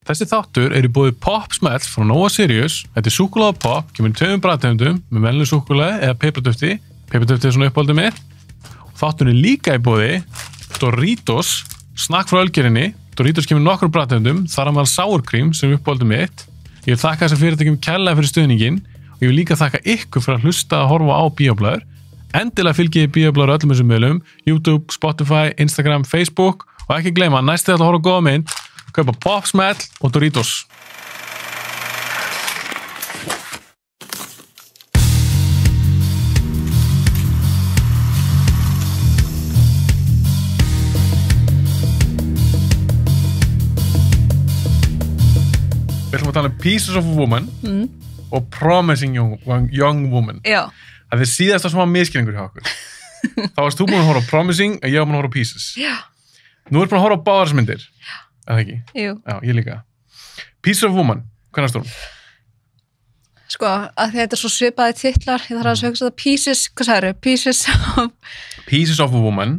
Þessi þáttur í boði Pop Smells frá Nova Sirius. Þetta súkkulaði pop, kemur í 2 bragðtegundum með venjulegu súkkulaði eða pipardufti. Pipardufti svona uppáhaldið mitt. Þátturinn líka í boði Doritos, snakk frá Ölgerinni. Doritos kemur í nokkrum bragðtegundum, þar á meðal sour cream sem uppáhaldið mitt. Ég vil þakka þessum fyrirtækjum kærlega fyrir stuðninginn og ég vil líka þakka ykkur fyrir að hlusta að horfa á Bíóblaður. Endilega fylgið Bíóblaður öllum þessum miðlum, YouTube, Spotify, Instagram, Facebook og ekki gleyma að næst að horfa á góða mynd. Kaupa Pop Smell og Doritos. Við ætlum að tala Pieces of a Woman og Promising Young Woman. Já. Það er síðasta sem var misskilningur hjá okkur. Þá varst þú búin að horfa á Promising og ég var búin að horfa á Pieces. Já. Nú er búin að horfa á báðarsmyndir. Eða ekki? Jú. Já, ég líka. Pieces of a Woman, hvernig stórum? Sko, að þetta svo svipaði titlar, ég þarf að hugsa þetta Pieces, hvað sagðirðu? Pieces of a Woman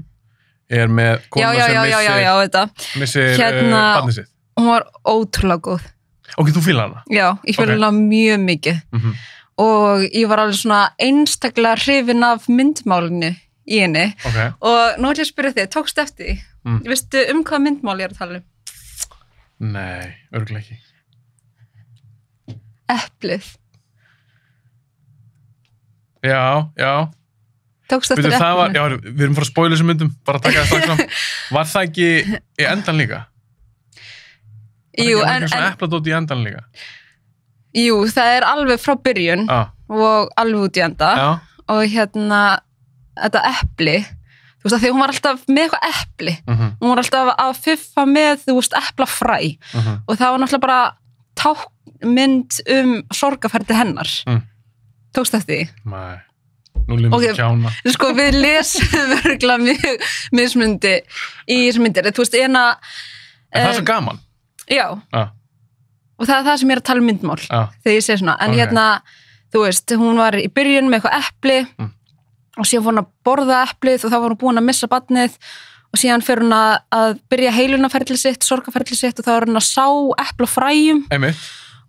er með kona sem missir barnið sitt. Hún var ótrúlega góð. Ok, þú fílar hana? Já, ég fílar hana mjög mikið. Og ég var alveg svona einstaklega hrifin af myndmálinu í henni. Okay. Og nú ætlum ég að spyrja þig, tókstu eftir því? Veistu hvað myndmál ég er að tala um? Nei, örugglega ekki. Eplið. Já. Tókstu eftir eplinu? Já, við erum fara að spoila þessum myndum, bara að taka það strax fram. Var það ekki í endan líka? Jú, var ekki svona epladót í endan líka? Jú, það er alveg frá byrjun og alveg út í enda. Já. Og þetta epli, þú veist að því hún var alltaf með eitthvað epli. Hún var alltaf að fiffa með, þú veist, eplafræ. Og það var náttúrulega bara tákmynd sorgarferli hennar. Tókstu eftir því? Nei, nú lífum við kjána. Sko, við lesum örgulega mjög mismundi í þessu myndir. Þú veist, en það er svo gaman. Já. Og það er það sem ég er að tala um myndmál þegar ég segi svona. En þú veist, hún var í byrjun með eitthvað epli og síðan fór hún að borða eplið og þá var hún búin að missa barnið og síðan fer hún að byrja heilunarferli sitt, sorgarferli sitt og þá er hún að sá eplafræjum. Einmitt.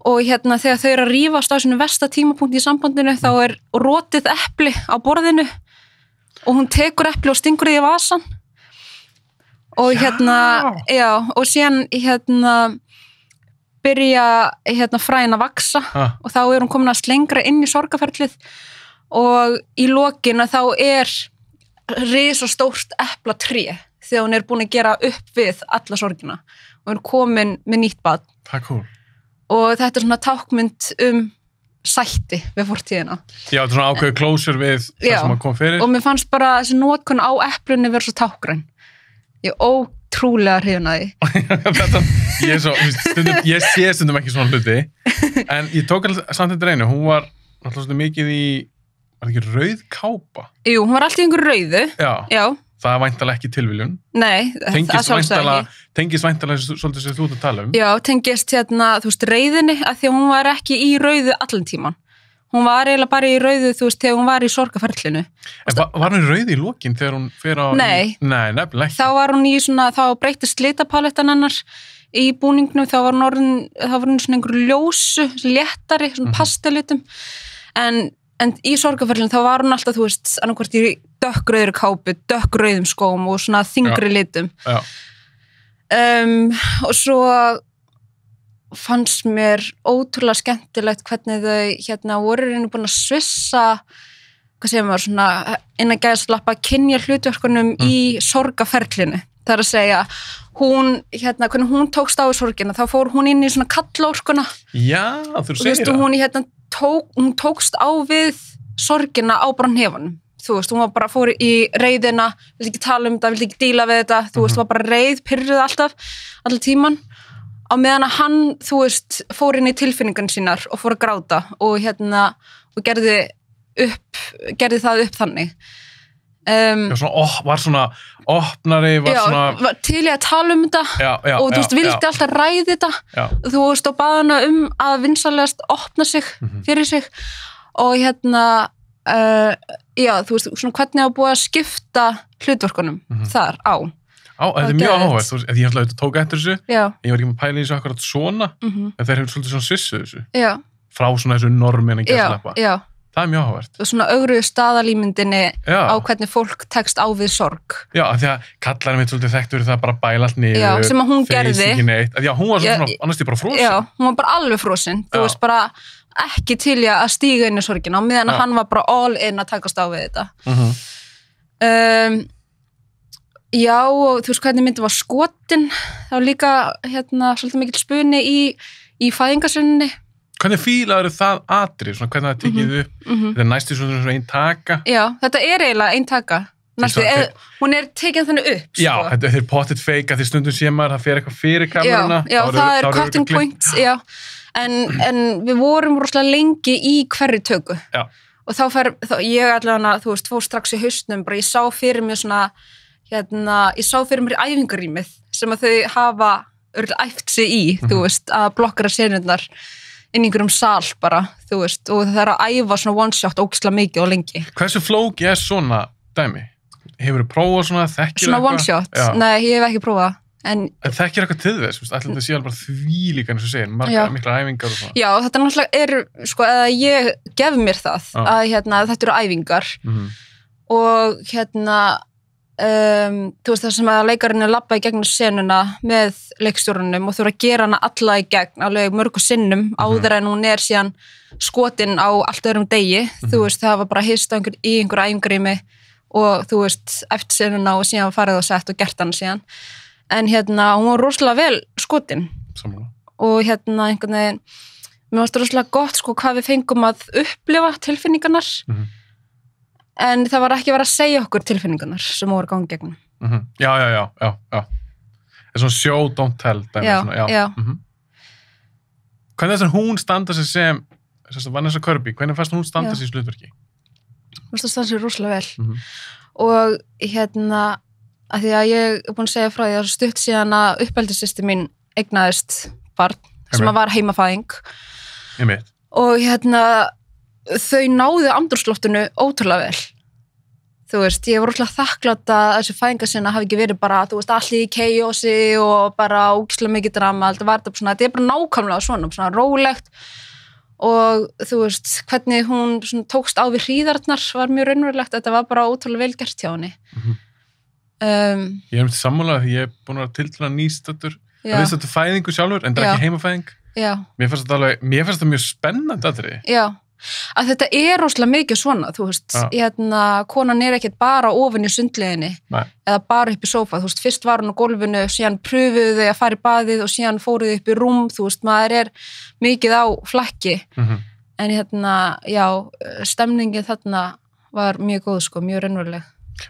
Og þegar þau eru að rífast á sinu versta tímapunkti í sambandinu þá er rotið epli á borðinu og hún tekur epli og stingur því í vasan. Og og síðan byrja fræin að vaksa og þá er hún komin að slengra inn í sorgarferlið og í lokin að þá er risastórt eplatré þegar hún er búin að gera upp við alla sorgina og er komin með nýtt barn. Það er cool. Og þetta er svona tákmynd sætti við fortíðina. Já, þetta er svona ákveðu closure við það sem að kom fyrir. Og mér fannst bara þessi notkun á eplunni vera svo tákgræn. Ég ótrúlega hrifin að því. Ég sé stundum ekki svona hluti, en ég tók samt þetta reynu, hún var alltaf svona mikið í, var það ekki rauð kápa? Jú, hún var alltaf í einhverju rauðu. Já. Það er væntanlega ekki tilviljun. Nei, það sjálfsögðu ekki. Tengist væntanlega svolítið sem þú ert að tala um. Já, tengist þú veist, rauðinni, af því að hún var ekki í rauðu allan tíman. Hún var eiginlega bara í rauðu, þú veist, þegar hún var í sorgarferlinu. En var hún rauð í lokin þegar hún fer á... Nei, nefnilega ekki. Þá var hún í svona, þá breytist litapalettan hennar í búningnum, þá var hún svona einhverju ljósu, léttari, svona pastellitum. En í sorgarferlinu þá var hún alltaf, þú veist, annarkvort í dökkrauðri kápu, dökkrauðum skóm og svona þyngri litum. Já. Og svo fannst mér ótrúlega skemmtilegt hvernig þau voru reyni búin að svissa, hvað segir maður, svona innan gæðslappa kynja hlutverkunum í sorgarferlinu. Það er að segja, hvernig hún tókst á í sorgina, þá fór hún inn í svona kallorkuna. Já, þú segir það. Hún tókst á við sorgina á bara hnefanum. Þú veist, hún var bara fór í reiðina, vildi ekki tala um þetta, vildi ekki díla við þetta, þú veist, var bara reið, pyrruð alltaf, allir tíman. Á meðan að hann, þú veist, fór inn í tilfinningan sínar og fór að gráta og og gerði það upp þannig. Var svona opnari, var til í að tala um þetta og þú veist, vildi alltaf ræði þetta. Þú veist, og baða hana að vinsalegast opna sig fyrir sig og þú veist, svona hvernig að búið að skipta hlutverkunum þar á. Þetta er mjög áhugavert, þú veist, ég ætla að tók eftir þessu, Já. ég var ekki með pæla í þessu akkurat svona, en þeir hefur svolítið svona svissuð þessu, Já. frá svona þessu normin að gæsleppa. Já. Það er mjög áhugavert. Og svona ögruðu staðalímyndinni Já. á hvernig fólk tekst á við sorg. Já, af því að kallarinn mitt svolítið þekktur það bara bæla allt niður. Já, sem að hún gerði. Ekki neitt. Já, hún var svona, annars því bara frosin. Já, hún var bara alveg frosin. Þú veist bara ekki til að stíga inn í sorgina, á meðan hann var bara all in að takast á við þetta. Já, og þú veist hvernig myndin var skotin, það var líka svolítið mikill spuni í fæðingarsunni. Hvernig fílaður það atrið, svona hvernig það tekið upp, þetta er næstu svona einn taka? Já, þetta er eiginlega einn taka. Næstu, hún er tekin þannig upp. Já, þetta er potted fake að því stundum sé maður, það fer eitthvað fyrir kameruna. Já, það er cutting point, já. En við vorum rosalega lengi í hverju töku. Já. Og ég allavega, þú veist, fór strax í haustnum, bara ég sá fyrir mér svona, ég sá fyrir mér æfingarýmið sem að þau hafa æft sig í, þú veist, að blokkara senurnar inn í einhverjum sal bara, þú veist, og það er að æfa svona one shot ógeðslega mikið og lengi. Hversu flóki er svona dæmi? Hefur þú prófað svona, þekkir eitthvað? Svona one shot? Já. Nei, ég hef ekki prófað. En þekkir eitthvað til þess, ætli þetta sé alveg bara því líka eins og segir, mikla æfingar og svona. Já, þetta náttúrulega sko, eða ég gef mér það, að þetta eru æfingar og þú veist það sem að leikarinn er labba í gegnum senuna með leikstjórunum og þurfa að gera hana alla í gegn alveg mörgu sinnum áður en hún er síðan skotin á allt öðrum degi, þú veist það var bara hist í einhverju æfingarými og þú veist eftir senuna og síðan farið og sett og gert hana síðan en hún var rosalega vel skotin. Sammála. Og einhvern veginn mér varst rosalega gott sko hvað við fengum að upplifa tilfinningarnar en það var ekki verið að segja okkur tilfinningarnar sem voru gangi gegnum. Já. Það er svona show, don't tell dæmi, já. Hvernig þess að hún standa sig sem Vanessa Kirby, hvernig fannst hún standa sig í slutverki? Hún standa sig rosalega vel og að því að ég er búin að segja frá því að stutt síðan að uppeldissystir mín eignaðist barn sem að var heimafæðing og þau náðu andrúmsloftinu ótrúlega vel. Þú veist, ég var ótrúlega þakklátt að þessi fæðingarsinna hafi ekki verið bara, þú veist, allir í chaosi og bara ógeðslega mikið drama, þetta er bara nákvæmlega svona rólegt og þú veist, hvernig hún tókst á við hríðarnar var mjög raunverulegt, þetta var bara ótrúlega vel gert hjá henni. Ég er sammála því ég er búin að tiltala nýstættur, að við þetta fæðingu sjálfur, en það er ekki heimafæðing. Já. Mér fannst þetta mjög spennandi atriði. Já. Að þetta er rosalega mikið svona, þú veist, konan er ekkert bara ofin í sundleginni eða bara upp í sófa, þú veist, fyrst var hún á gólfinu, síðan pröfuðu þau að fara í baðið og síðan fóruðu upp í rúm, þú veist, maður er mikið á flakki, en stemningin þarna var mjög góð, sko, mjög raunveruleg.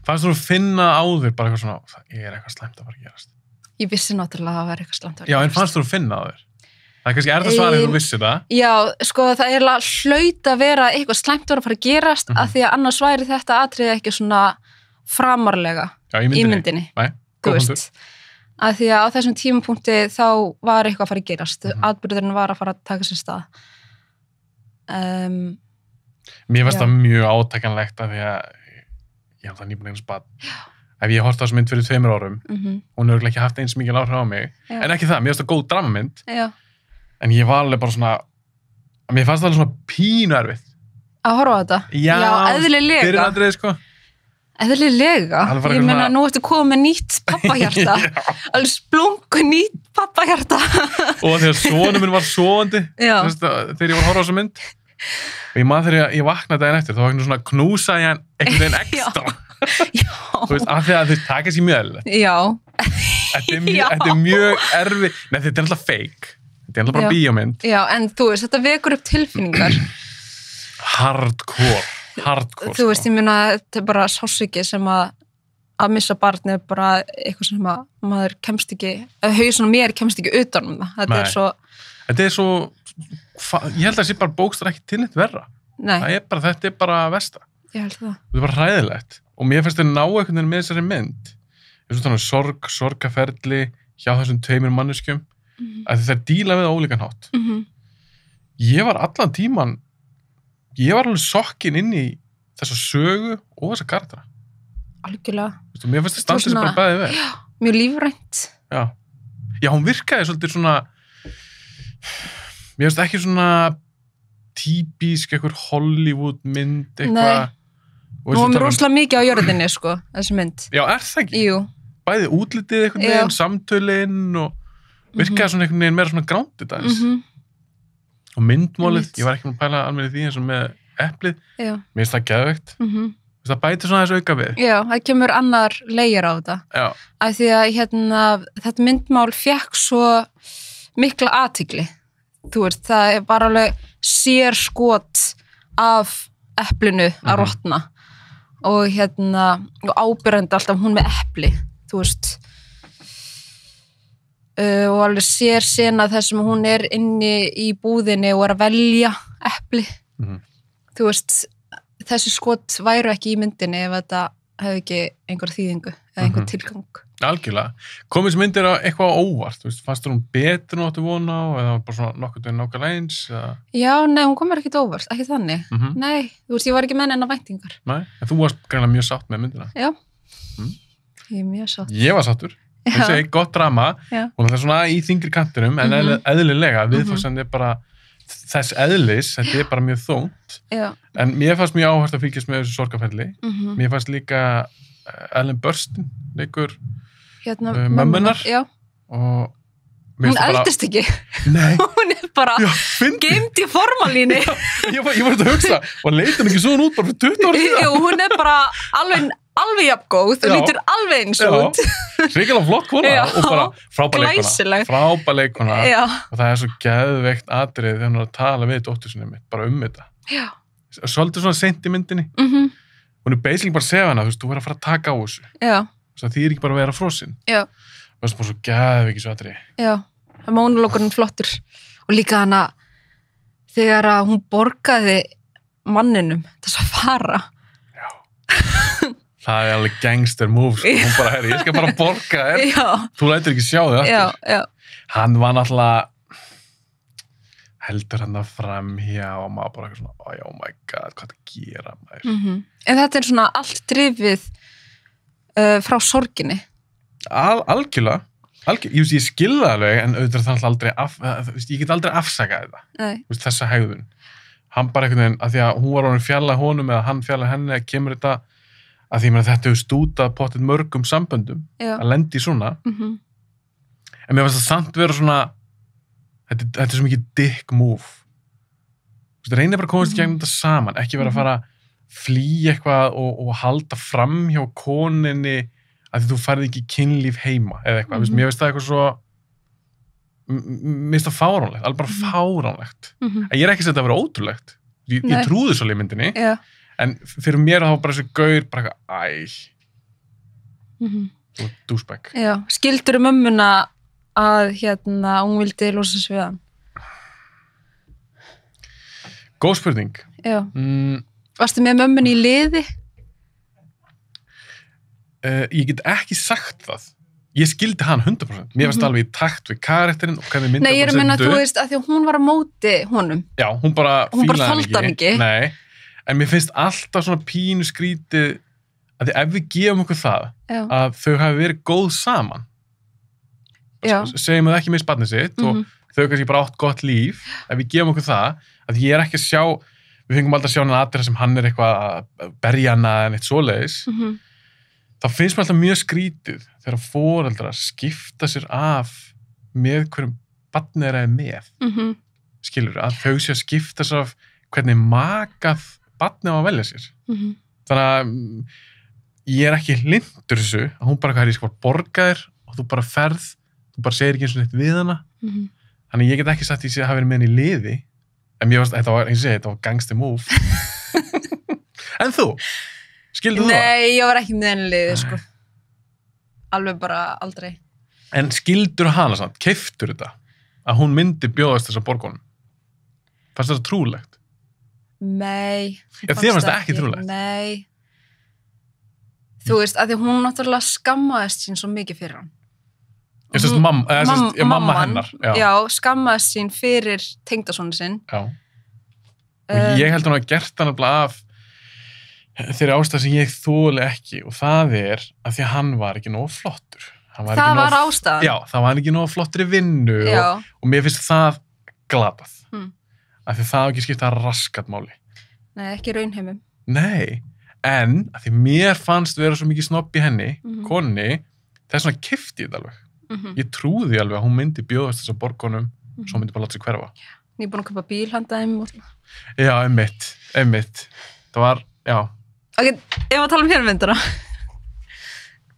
Fannst þú að finna á þér bara eitthvað svona, það er eitthvað slæmt að fara að gerast? Ég vissi náttúrulega að það var eitthvað slæmt að fara að gerast. Já, en fannst þú að finna á þér? Það er kannski það svarið þú vissir það. Já, sko það er hlaut að vera eitthvað slæmt að fara að gerast af því að annars væri þetta atriði ekki svona framarlega í myndinni. Nei, góð punktur. Af því að á þessum tímapunkti þá var eitthvað að fara að gerast. Atburðurinn var að fara að taka sér stað. Mér finnst það mjög átakanlegt af því að ég hef það nýbúin einu spatt. Ef ég horfði á þessu mynd fyrir 2 árum, hún hefur ekki haft eins mikil áhrif á mig. En ekki það, mér finnst það góð dramamynd. Já. En ég var alveg bara svona, mér fannst það alveg svona pínu erfið. Að horfa á þetta? Já, eðlilega. Byrjunadriði, sko. Eðlilega? Ég meina, nú ertu komið með nýtt pappahjarta. Alveg splungu nýtt pappahjarta. Og þegar sonur minn var sofandi, þegar ég var að horfa á þessu mynd. Og ég maður þegar ég vaknaði daginn eftir, þá var ég svona knúsa ég hann einhvern veginn ekstra. Já. Þú veist, af því að þau taka sér mjög eðlilegt. Já. Þetta er mjög erfið. Nei, þetta er alltaf fake. Þetta er alltaf bara bíómynd. Já, en þú veist, þetta vekur upp tilfinningar. Hardcore. Þú veist, ég meina, þetta er bara sársauki sem að missa barni er bara eitthvað sem að maður kemst ekki, hausin á mér kemst ekki utan um það. Þetta er svo, ég held að það sé bara bókstar ekki til neitt verra. Nei. Þetta er bara versta. Ég held það. Þetta er bara hræðilegt. Og mér finnst þetta ná einhvern veginn með þessari mynd. Ég finnst þannig sorgaferli hjá þessum 2 manneskjum. Að þeir díla við ólíkan hátt. Ég var allan tíman alveg sokkin inn í þessa sögu og þessa karaktera. Algjörlega. Mér finnst það standið sem bara bæði við. mjög lífrænt. Já, hún virkaði svolítið svona mér finnst ekki svona típísk eitthvað Hollywood mynd eitthvað. Nú var mér rosalega mikið á jörðinni, sko, þessi mynd. Já, það ekki? Jú. Bæði útlitið einhvern veginn, samtölin og virkaði svona einhvern veginn meira svona grándið aðeins. Og myndmálið, ég var ekki að pæla alveg í því eins og með eplið. Mér finnst það geðveikt. Það bætir svona þessu auka við. Já, það kemur annar layer á þetta. Já. Af því að þetta myndmál fékk svo mikla athygli. Þú veist, það var alveg sér skot af eplinu að rotna og og ábyrjandi alltaf hún með epli, þú veist. Og alveg sér sena þess að hún inni í búðinni og að velja epli. Þú veist, þessi skot væru ekki í myndinni ef þetta hefði ekki einhver þýðingu eða einhver tilgang. Algjörlega. Komið sem myndir á eitthvað óvart, þú veist, fannst hún betur en áttu vona á eða bara svona nokkuð nákvæmlega eins? Já, nei, hún kom mér ekkert óvart, ekki þannig. Nei, þú veist, ég var ekki með neina væntingar. Nei, en þú varst greinlega mjög sátt með myndina. Já, ég mjög sátt. Ég var sáttur. Það sé gott drama og það svona í þyngri kantinum en eðlilega, viðfangsefnið bara þess eðlis, þetta bara mjög þungt. En mér fannst mjög áhört að fylgjast með þessu sorgarferli. Mér fannst líka Ellen Burstyn leikur mömmunar og hún eldist ekki. Nei. Hún bara geimt í formalínu. Ég var að hugsa og leit hún ekki svona út bara fyrir 20 ára síðan. Jú, hún bara alveg jafn góð og lítur alveg eins út. Hrikalega flott kona og bara frábær leikona og það svo geðveikt atriði þegar hún að tala við dóttur sinni mitt bara þetta. Já. Svolítið svona seint í myndinni. Hún basically bara að segja hana, þú veist, þú verður að fara að taka á þessu. Já. Það þýðir ekki bara að vera frosinn. Já. Það var bara svo geðveikið svo atriði. Já, það mónulókurinn flottur. Og líka hana, þegar hún borgaði manninum þess að fara. Já. Það alveg gangster move, sko. Hún bara, ég skal bara borga þér. Já. Þú lætur ekki sjá þig aftur. Já. Hann var náttúrulega heldur hann að framhjá og maður bara eitthvað svona, oh my god, hvað það gera maður. En þetta svona allt drifið frá sorginni. Algjörlega. Ég skilða alveg, en auðvitað það aldrei ég get aldrei afsakað þetta. Þessa hegðun. Hann bara einhvern veginn, að því að hún var orðin fjallað honum eða hann fjallað henni, kemur þetta að því að þetta hefur stútað pottið mörgum samböndum að lenda í svona. En mér fannst það samt vera svona Þetta svo mikið dick move. Þú reynir bara að komast í gegnum þetta saman, ekki vera að fara að flýja eitthvað og halda fram hjá koninni að því þú færði ekki kynlíf heima eða eitthvað. Mér finnst það eitthvað svo mér finnst það fáránlegt, alveg bara fáránlegt. Ég ekki að þetta að vera ótrúlegt. Ég trúði svolítið í myndinni, en fyrir mér þá bara þessi gaur bara eitthvað douchebag. Já, skildur mömmuna að hún vildi losa sig við hann? Góð spurning. Já. Varstu með mömmunni í liði? Ég get ekki sagt það. Ég skildi hann 100%. Mér varst alveg í takt við karakterinn og hvernig myndið. Nei, ég að menna, þú veist, að því að hún var á móti honum. Já, hún bara fílaði hann ekki. Nei, en mér finnst alltaf svona pínu skrítið að því ef við gefum okkur það að þau hafi verið góð saman. Segjum að ekki með barnið sitt og þau kannski bara átt gott líf ef við gefum okkur það, að ég ekki að sjá við fengum aldrei að sjá hann aðra sem hann eitthvað að berja hana en eitt svoleiðis þá finnst mér alltaf mjög skrítið þegar foreldrar skipta sér af með hverjum barnið er með skilur, að þau sé að skipta sér af hvernig makað barnið á að velja sér þannig að ég ekki hlindur þessu að hún bara ég skal bara borga þér og þú bara ferð þú bara segir ekki eins og neitt við hana þannig ég get ekki sagt því að hafa verið með henni í liði en mér varst, þetta var gangster move en þú? Skildu þú það? Nei, ég var ekki með henni í liði sko alveg bara aldrei en skildur hana samt, keiftur þetta að hún myndi bjóðast þessa borgunum fannst þetta trúlegt? Nei þér fannst þetta ekki trúlegt? Nei þú veist, að því hún náttúrulega skammaðist sín svo mikið fyrir hann mamma hennar já, skammaðist sín fyrir tengdasonu sinn já og ég held hún að gert hann af þeirri ástæð sem ég þoli ekki og það að því að hann var ekki nógu flottur Það var ástæðan. Já, það var ekki nóg flottri vinnu og mér finnst það glatað. Af því það á ekki skipta raskat máli. Nei, ekki raunheimum. Nei, en af því mér fannst vera svo mikið snobb í henni, konni, það svona keypti ég þetta alveg. Ég trúði alveg að hún myndi bjóðast þess að borgunum, svo myndi bara láta sig hverfa. Ég er búin að kaupa bíl handa þeim. Já, einmitt. Það var, já. Ok, ef að tala um myndina.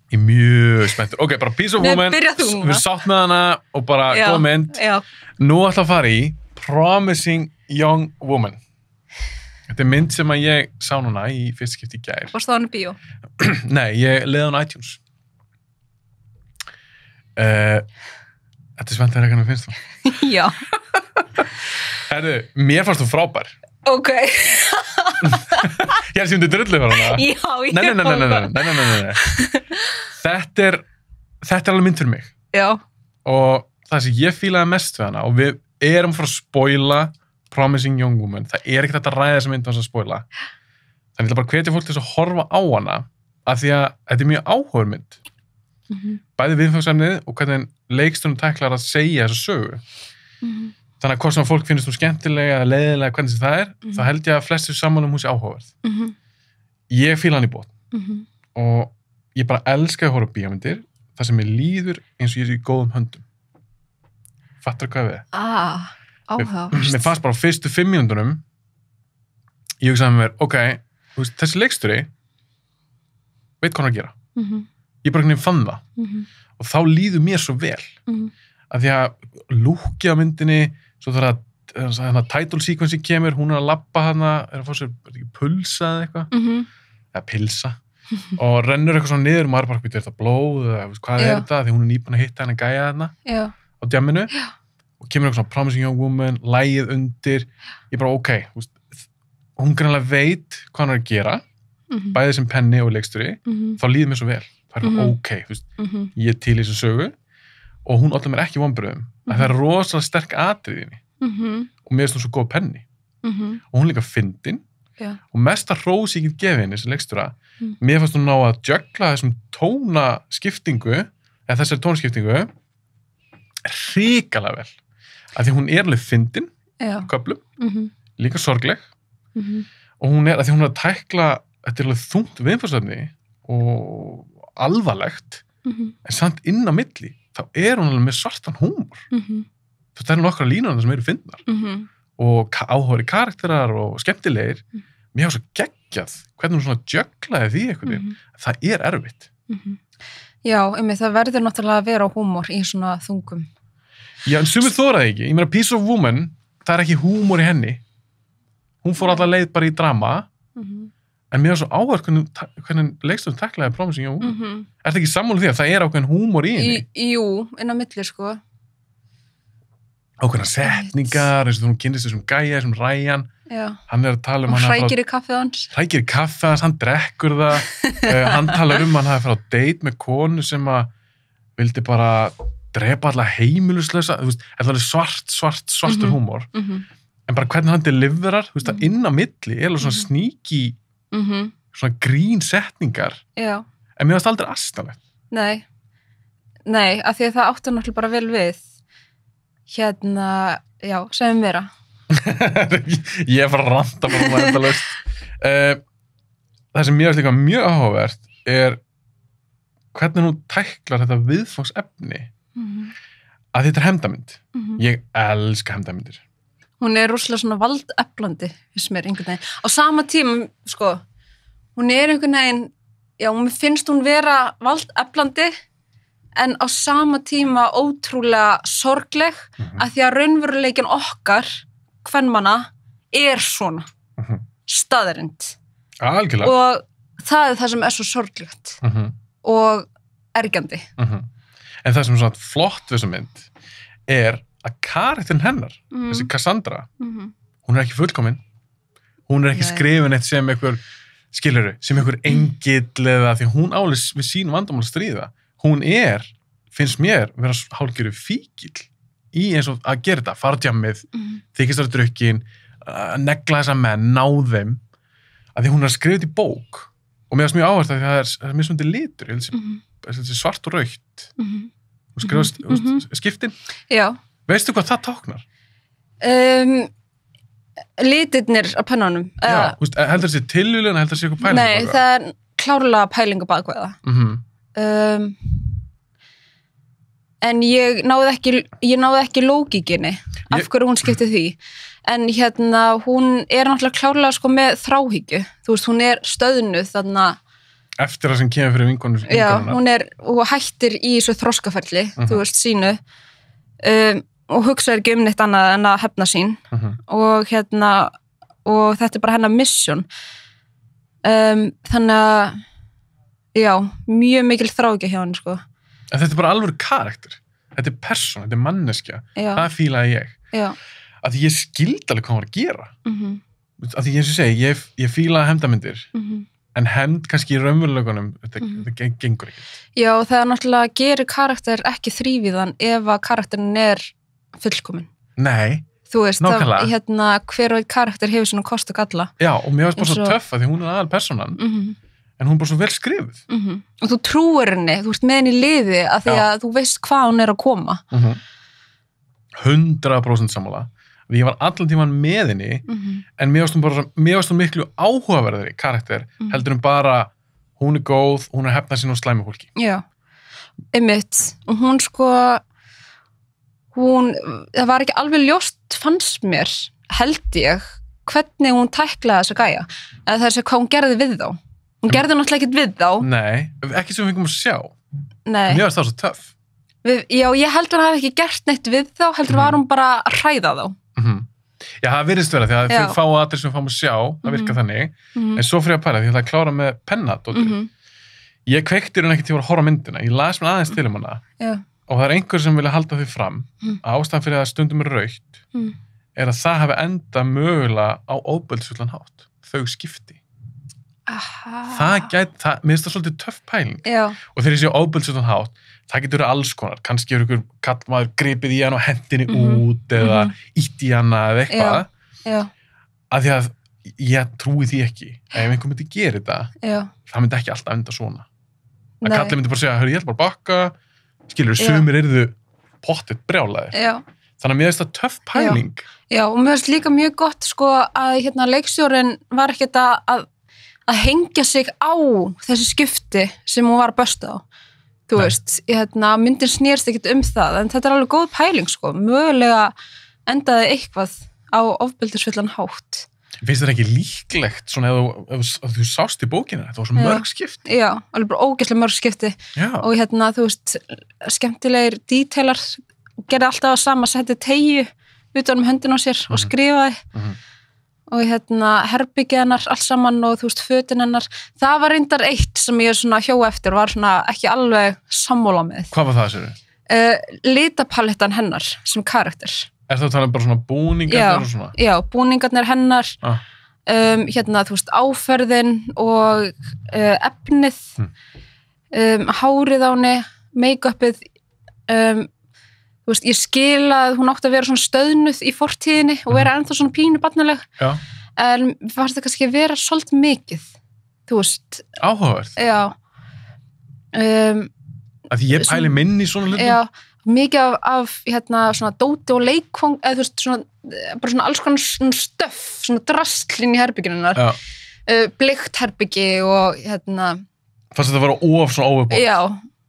Ég er mjög spenntur. Ok, bara Piece of Woman, við sátt með hana og bara góð mynd. Nú ætla að fara í Promising Young Woman. Þetta er mynd sem að ég sá núna í fyrst skipti í gær. Varst það hann í bíó? Nei, ég leiði hann á iTunes. Þetta er spennt að hvernig finnst það. Já. Herðu, mér fannst þú frábær. Ok. Ég sem þið drullið var hana. Já, Nei. Þetta er alveg mynd fyrir mig. Já. Og það sem ég fílaði mest við hana, og við erum frá að spoila Promising Young Woman, það er ekki þetta að ræða þessa mynd að spoila. Þannig ég ætla bara að hvetja fólk til að horfa á hana, af því að þetta er mjög áhugaverð mynd. Bæði viðfangsefnið og hvernig leikstunum tæklar að segja þessa sögu. Þannig að hvort sem fólk finnst skemmtilega eða leiðilega hvernig það er, þá held ég að flestir saman hún sé áhugaverð. Ég fíla hann í botn. Og ég bara elska að horfa á bíómyndir, það sem ég líður eins og ég er í góðum höndum. Fattar hvað við? Áhugaverð. Mér fannst bara á fyrstu 5 mínúndunum, ég hugsaði með mér, ok, þessi leikstjóri veit hvað hann að gera. Ég bara hvernig fann það. Og þá líður mér svo vel. Af því að lúkið á myndinni, svo þegar að title sequence kemur, hún er að labba hana, er að fá sér pulsa eða eitthvað, eða pilsa, og rennur eitthvað svona niður og maður bara býtur þetta blóð, eða hvað er þetta, því hún er nýbúin að hitta hana gæja hana á djamminu, og kemur eitthvað svona Promising Young Woman, lægið undir, ég bara ok, hún greinlega veit hvað hann er að gera, bæðið sem penni og leikstjóri, þá líður mér svo vel, það er ok, ég er til í þessu sögu, og hún ollar mér ekki vonbrigðum, að það er rosalega sterk atriðinni, og mér finnst hún svo góð penni, og hún líka fyndin, og mesta hrós ég get gefið henni sem leikstjóra, mér fannst hún ná að juggla þessum tónaskiptingu, eða þessari tónaskiptingu, hrikalega vel, af því hún er alveg fyndin, köflum, líka sorgleg, og hún er, af því hún er að tækla, þetta er alveg þungt viðfangsefni og alvarlegt, en samt inn á milli, þá er hún alveg með svartan húmor. Það eru nokkra línur sem eru fyndnar, og áhugaverðir karakterar og skemmtilegir. Mér hefur svo geggjað hvernig hún svona jugglaði því eitthvað. Það er erfitt. Já, það verður náttúrulega að vera á húmor í svona þungum. Já, en sumir þóraði ekki. Ég meina, Piece of Woman, það er ekki húmor í henni. Hún fór alla leið bara í drama, en mér var svo áhverð hvernig leikstöðum taklaði Promising Young Woman. Er það ekki sammála því að það er ákveðin húmor í henni? Jú, inn á milli, sko. Ákveðna setningar, eins og hún kynnist þessum gæja, þessum Ryan. Hann er að tala um hann hrækir í kaffið hans. Hrækir í kaffið hans, hann drekkur það. Hann talar um hann hafi farið á date með konu sem að vildi bara drepa alla heimiluslausa. Þetta er svartur húmor. En bara hvernig hann deliverar, það inn á milli, er alveg svona sníki, svona grín setningar. En mér varst aldrei astanlegt. Nei, af því að það áttu náttúrulega bara vel við. Já, segjum meira. Ég er bara að ranta bara um endalaust. Það sem mér finnst líka mjög áhugavert er hvernig hún tæklar þetta viðfangsefni. Að þetta er hefndamynd. Ég elska hefndamyndir. Hún er rosalega svona valdeflandi, finnst mér einhvern veginn. Á sama tíma, sko, hún er einhvern veginn, já, mér finnst hún vera valdeflandi, en á sama tíma ótrúlega sorgleg, að því að raunveruleikin okkar, kvenmanna, er svona. Staðarind. Algjörlega. Og það er það sem er svo sorglegt. Og ergjandi. En það sem er svona flott við þessa mynd, er að karakterin hennar, þessi Cassandra, hún er ekki fullkomin, hún er ekki skrifin eitt sem einhver, skilurðu, sem einhver engill eða því hún ális við sín vandamál að stríða. Hún er, finnst mér, vera hálfgerður fíkill í eins og að gera þetta, fara djammið, þykist þar drukkin, negla þessa menn, ná þeim, að því hún er skrifið í bók, og mér finnst mjög áherslu að það er mismundi litur, svart og rautt og skrifast skiptin. Já. Veistu hvað það táknar? Litirnir á pennanum. Já, heldur þessi tilvílun, heldur þessi eitthvað pæling? Nei, það er klárlega pælingu bakveða. En ég náði ekki lógikinni af hverju hún skipti því. En hún náttúrulega klárlega sko með þráhyggju. Þú veist, hún stöðnuð þarna. Eftir það sem kemur fyrir vinkonuna. Já, hún hættir í þessu þroskaferli, þú veist, sínu. Og hugsaði ekki neitt annað en að hefna sín. Og og þetta bara hennar mission. Þannig að, já, mjög mikil þráhyggja hjá henni, sko. En þetta bara alveg karakter. Þetta persóna, þetta manneskja. Já. Það fílaði ég. Já. Að því ég skildi alveg hvað hún var að gera. Að því eins og segi, ég fílaði hefndamyndir. En hefnd kannski í raunveruleikunum, þetta gengur ekki. Já, það náttúrulega gerir karakter ekki þrívíðan ef að karakterin fullkomin. Nei, þú veist, nákvæmlega. Hver og einn karakter hefur svona kost og galla. Já, og mér varst bara svo töff að því hún aðal persónan, en hún bara svo vel skrifuð. Og þú trúir henni, þú ert með henni í liði að því að þú veist hvað hún að koma. 100% sammála. Ég var allan tíman með henni, en mér varst hún miklu áhugaverðari karakter, heldur bara hún góð, hún hefnað sín og slæmi fólki. Já, einmitt. Og hún sko, það var ekki alveg ljóst fannst mér, held ég, hvernig hún tæklaði þessa gæja. Eða það hvað hún gerði við þá. Hún gerði náttúrulega ekkert við þá. Nei, ekki sem við fengum að sjá. Nei. Mér varst það svo töff. Já, ég heldur að hafa ekki gert neitt við þá, heldur var hún bara að hræða þá. Já, það virðist vera því að þau fá aðrir sem við fáum að sjá, það virka þannig, en svo fyrir að pæla því að það klára með pennadóttir. Ég kveikti hún ekki til að horfa á myndina, ég las mér aðeins til hana og það einhver sem vilja halda því fram að ástæðan fyrir að stundum rautt að það hafi enda mögulega á ofbeldisfullan hátt, þau skipti. Mér finnst það svolítið töff pæling. Og þegar ég sé ofbeldisfullan hátt, það getur verið alls konar, kannski ykkur kallmaður gripið í hann og hendinni út eða ítt í hana eða eitthvað. Af því að ég trúi því ekki. Ef einhver myndi gera þetta, það myndi ekki alltaf enda svona. Að kallið myndi bara segja, hörru, ég ætla bara að bakka, skilur, sumir yrðu pottið brjálæðir. Þannig að mér finnst það töff pæling. Já, og mér finnst líka mjög gott, sko, að leikstjórinn var ekkert að hengja sig á þessi skipti sem hún var að bösta á. Þú veist, myndin snýrst ekkert það, en þetta alveg góð pæling, sko. Mögulega endaði eitthvað á ofbeldisfullan hátt. Finnst þetta ekki líklegt, svona ef þú sást í bókina, þetta var svo mörg skipti? Já, alveg bara ógeðslega mörg skipti. Og þú veist, skemmtilegir detailar, gerði alltaf að sama, setti teygju utan höndin á sér og skrifaði. Og herbyggið hennar allt saman og þú veist, fötin hennar. Það var reyndar eitt sem ég svona hjó eftir, var svona ekki alveg sammála með. Hvað var það, sér? Litapalettan hennar sem karakter. Það að tala bara svona búningarnir og svona? Já, búningarnir hennar, þú veist, áferðin og efnið, hárið á henni, make-upið, þú veist, ég skil að hún átti að vera svona stöðnuð í fortíðinni og vera ennþá svona pínu barnaleg, en fannst það kannski að vera svolítið mikið, þú veist. Áhugavert. Já. Að því ég pæli minni í svona hlutum? Já, mikið af svona dóti og leikfang, eða þú veist, svona, bara svona alls konar svona stöff, svona drastlinn í herbygginunnar, bleikt herbyggi og Fannst þetta að vera svona overbótt? Já,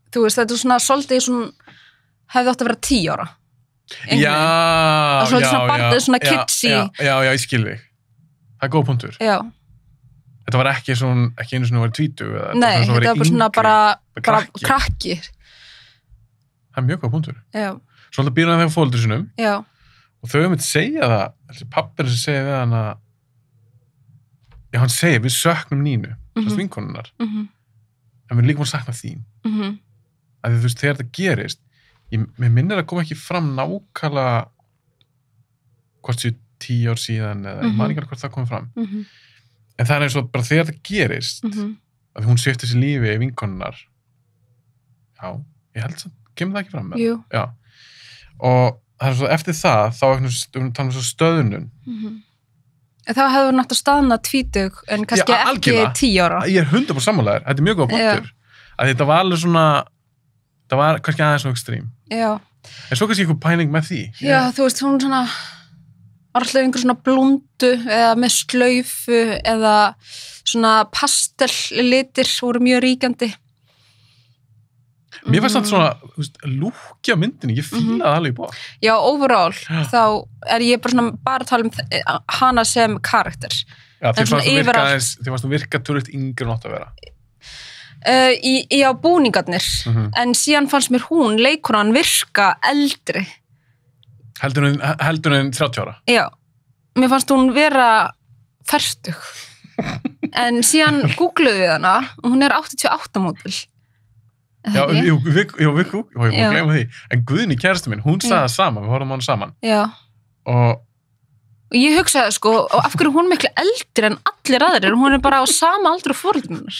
þú veist, þetta er svona svolítið svona hefði átt að vera 10 ára. Já. Svona bandið, svona kitsi. Já, ég skil þig. Það er góð punktur. Já. Þetta var ekki einu svona verið 20 eða? Nei, þetta var bara svona bara krakki. Það er mjög góð punktur. Já. Svolítið býr hann þegar fóreldrum sínum. Já. Og þau myndi segja það, pappir sem segja við hann að hann segir, við söknum Nínu, þess vinkonunnar. En við líka má sakna þín. Að þú veist, þegar þetta gerist, mér minnir að koma ekki fram nákvæmlega hvort séu 10 ár síðan eða ég man ekki alveg hvort það komið fram. En það er eins og bara þegar þetta gerist að hún svipti sér lífi í vinkonunnar. Já, ég held að kemur það ekki fram með. Jú. Já. Og það er svo eftir það, þá er það svo stöðunum. Þá hefur náttúrulega staðnað 20 en kannski ekki 10 ára. Ég er 100% sammálaður, þetta er mjög góð punktur. að þetta var alveg svona það var kannski aðeins svo ekstrím Já. en svo kannski einhver pæling með því Já, þú veist, hún svona var alltaf einhver svona blúndu eða með slaufu eða svona pastelllitir voru mjög ríkjandi Mér fannst þetta svona, þú veist, lúkja myndinni, ég fílaði það alveg í bóð. Já, overall, þá er ég bara að tala um hana sem karakter. Já, þið fannst þú virka tölvöld yngri en átt að vera. Já, búningarnir, en síðan fannst mér leikonan virka eldri. Heldur en 30 ára? Já, mér fannst hún vera fertug. En síðan googluðu við hana, og hún er 88 módel. Já, ég var að gleyma því. En Guðni kærastu minn, hún sagði það saman, við horfum hana saman. Já. Og ég hugsaði sko, og af hverju hún miklu eldri en allir aðrir, hún er bara á sama aldri og foreldrarnar.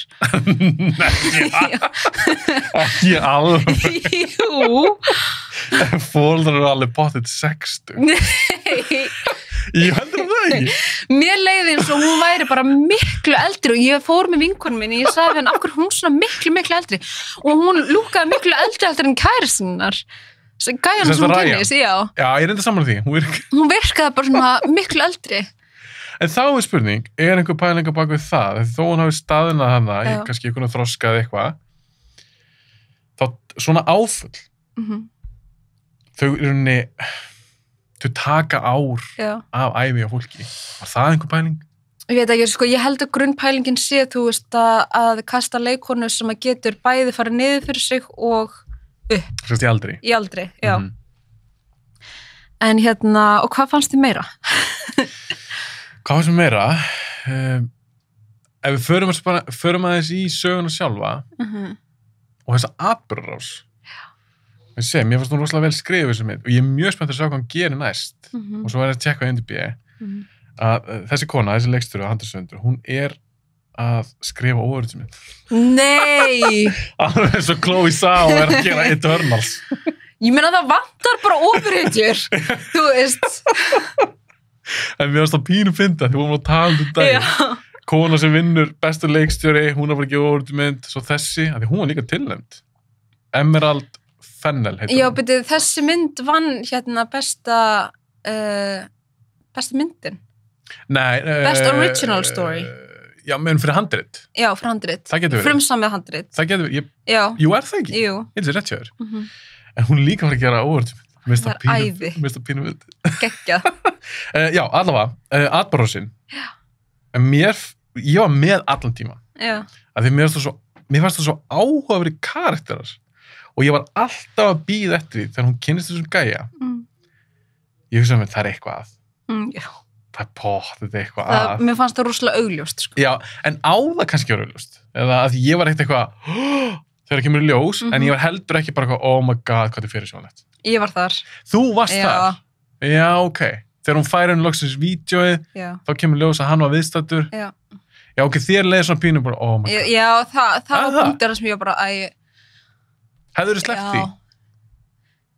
Ekki alveg. Jú. Foreldrar eru alveg potið 60. Nei. Ég heldur það ekki. Mér leiði eins og hún væri bara miklu eldri og ég fór með vinkonum minni, ég sagði henni af hverju hún svona miklu eldri og hún lúkaði miklu eldri en kærisinnar. Gæjan sem hún kynnis, já. Já, ég reyndi saman því. Hún virkaði bara svona miklu eldri. En þá er spurning, er einhver pælinga bak við það? Þó hún hafi staðinað hana, kannski einhvern þroskað eitthvað, þá svona áfull. Þau þau taka ár af ævi á fólki. Var það einhver pæling? Ég veit ekki, sko, ég held að grunnpælingin sé, þú veist, að kasta leikonu sem að getur bæði fara niður fyrir sig og upp. Sérst í aldri? Í aldri, já. En og hvað fannst þið meira? Hvað fannst þið meira? Ef við förum aðeins í söguna sjálfa og þessa atburðarás. Mér fannst hún rosalega vel skrifið sem mynd og ég er mjög spennt að sjá hvað hann gerir næst og svo er að tjekka á IMDb að þessi kona, þessi leikstjóri og handriðshöfundur, hún er að skrifa óöryggismynd. Nei! Alveg eins og Chloe Zhao er að gera Eternals. Ég meina það vantar bara ofurhetjur, þú veist. En mér fannst það pínu fynda því hún var að tala dag. Kona sem vinnur bestu leikstjóri, hún er bara að gefa óöryggismynd, svo þessi, af því hún var líka tilnefnd. Emerald Fennel heitir hún. Já, betið, þessi mynd vann besta myndin. Nei. Best original story. Já, menn fyrir handrit. Já, fyrir handrit. Það getur verið. Frumsamið handrit. Það getur verið. Já. Jú, er það ekki? Jú. Ég er rétt hjá þér. En hún líka var að gera óöryggismynd. Það er æði. Mér finnst það pínu mynd. Geggjað. Já, allavega, atburðarásin. Já. En ég var með allan tíma. Já. Af því mér fannst það svo áhugaverðir karakterar. Og ég var alltaf að bíða eftir því þegar hún kynnist þessum gæja. Ég hugsaði mér, það er eitthvað að. Já. Það er potið eitthvað að. Mér fannst það rosalega augljóst, sko. Já, en á það kannski var augljóst. Eða að ég var eitthvað, þegar kemur í ljós, en ég var heldur ekki bara eitthvað, oh my god, hvað er fyrirsjónlegt. Ég var þar. Þú varst þar? Já, ok. Þegar hún færi loksins vídeóið, þá kemur ljós að hann var viðstaddur. Já, ok, þér leiði svona pínu bara, oh my god. Já, það var punktur sem ég bara, Hefðurðu sleppt því?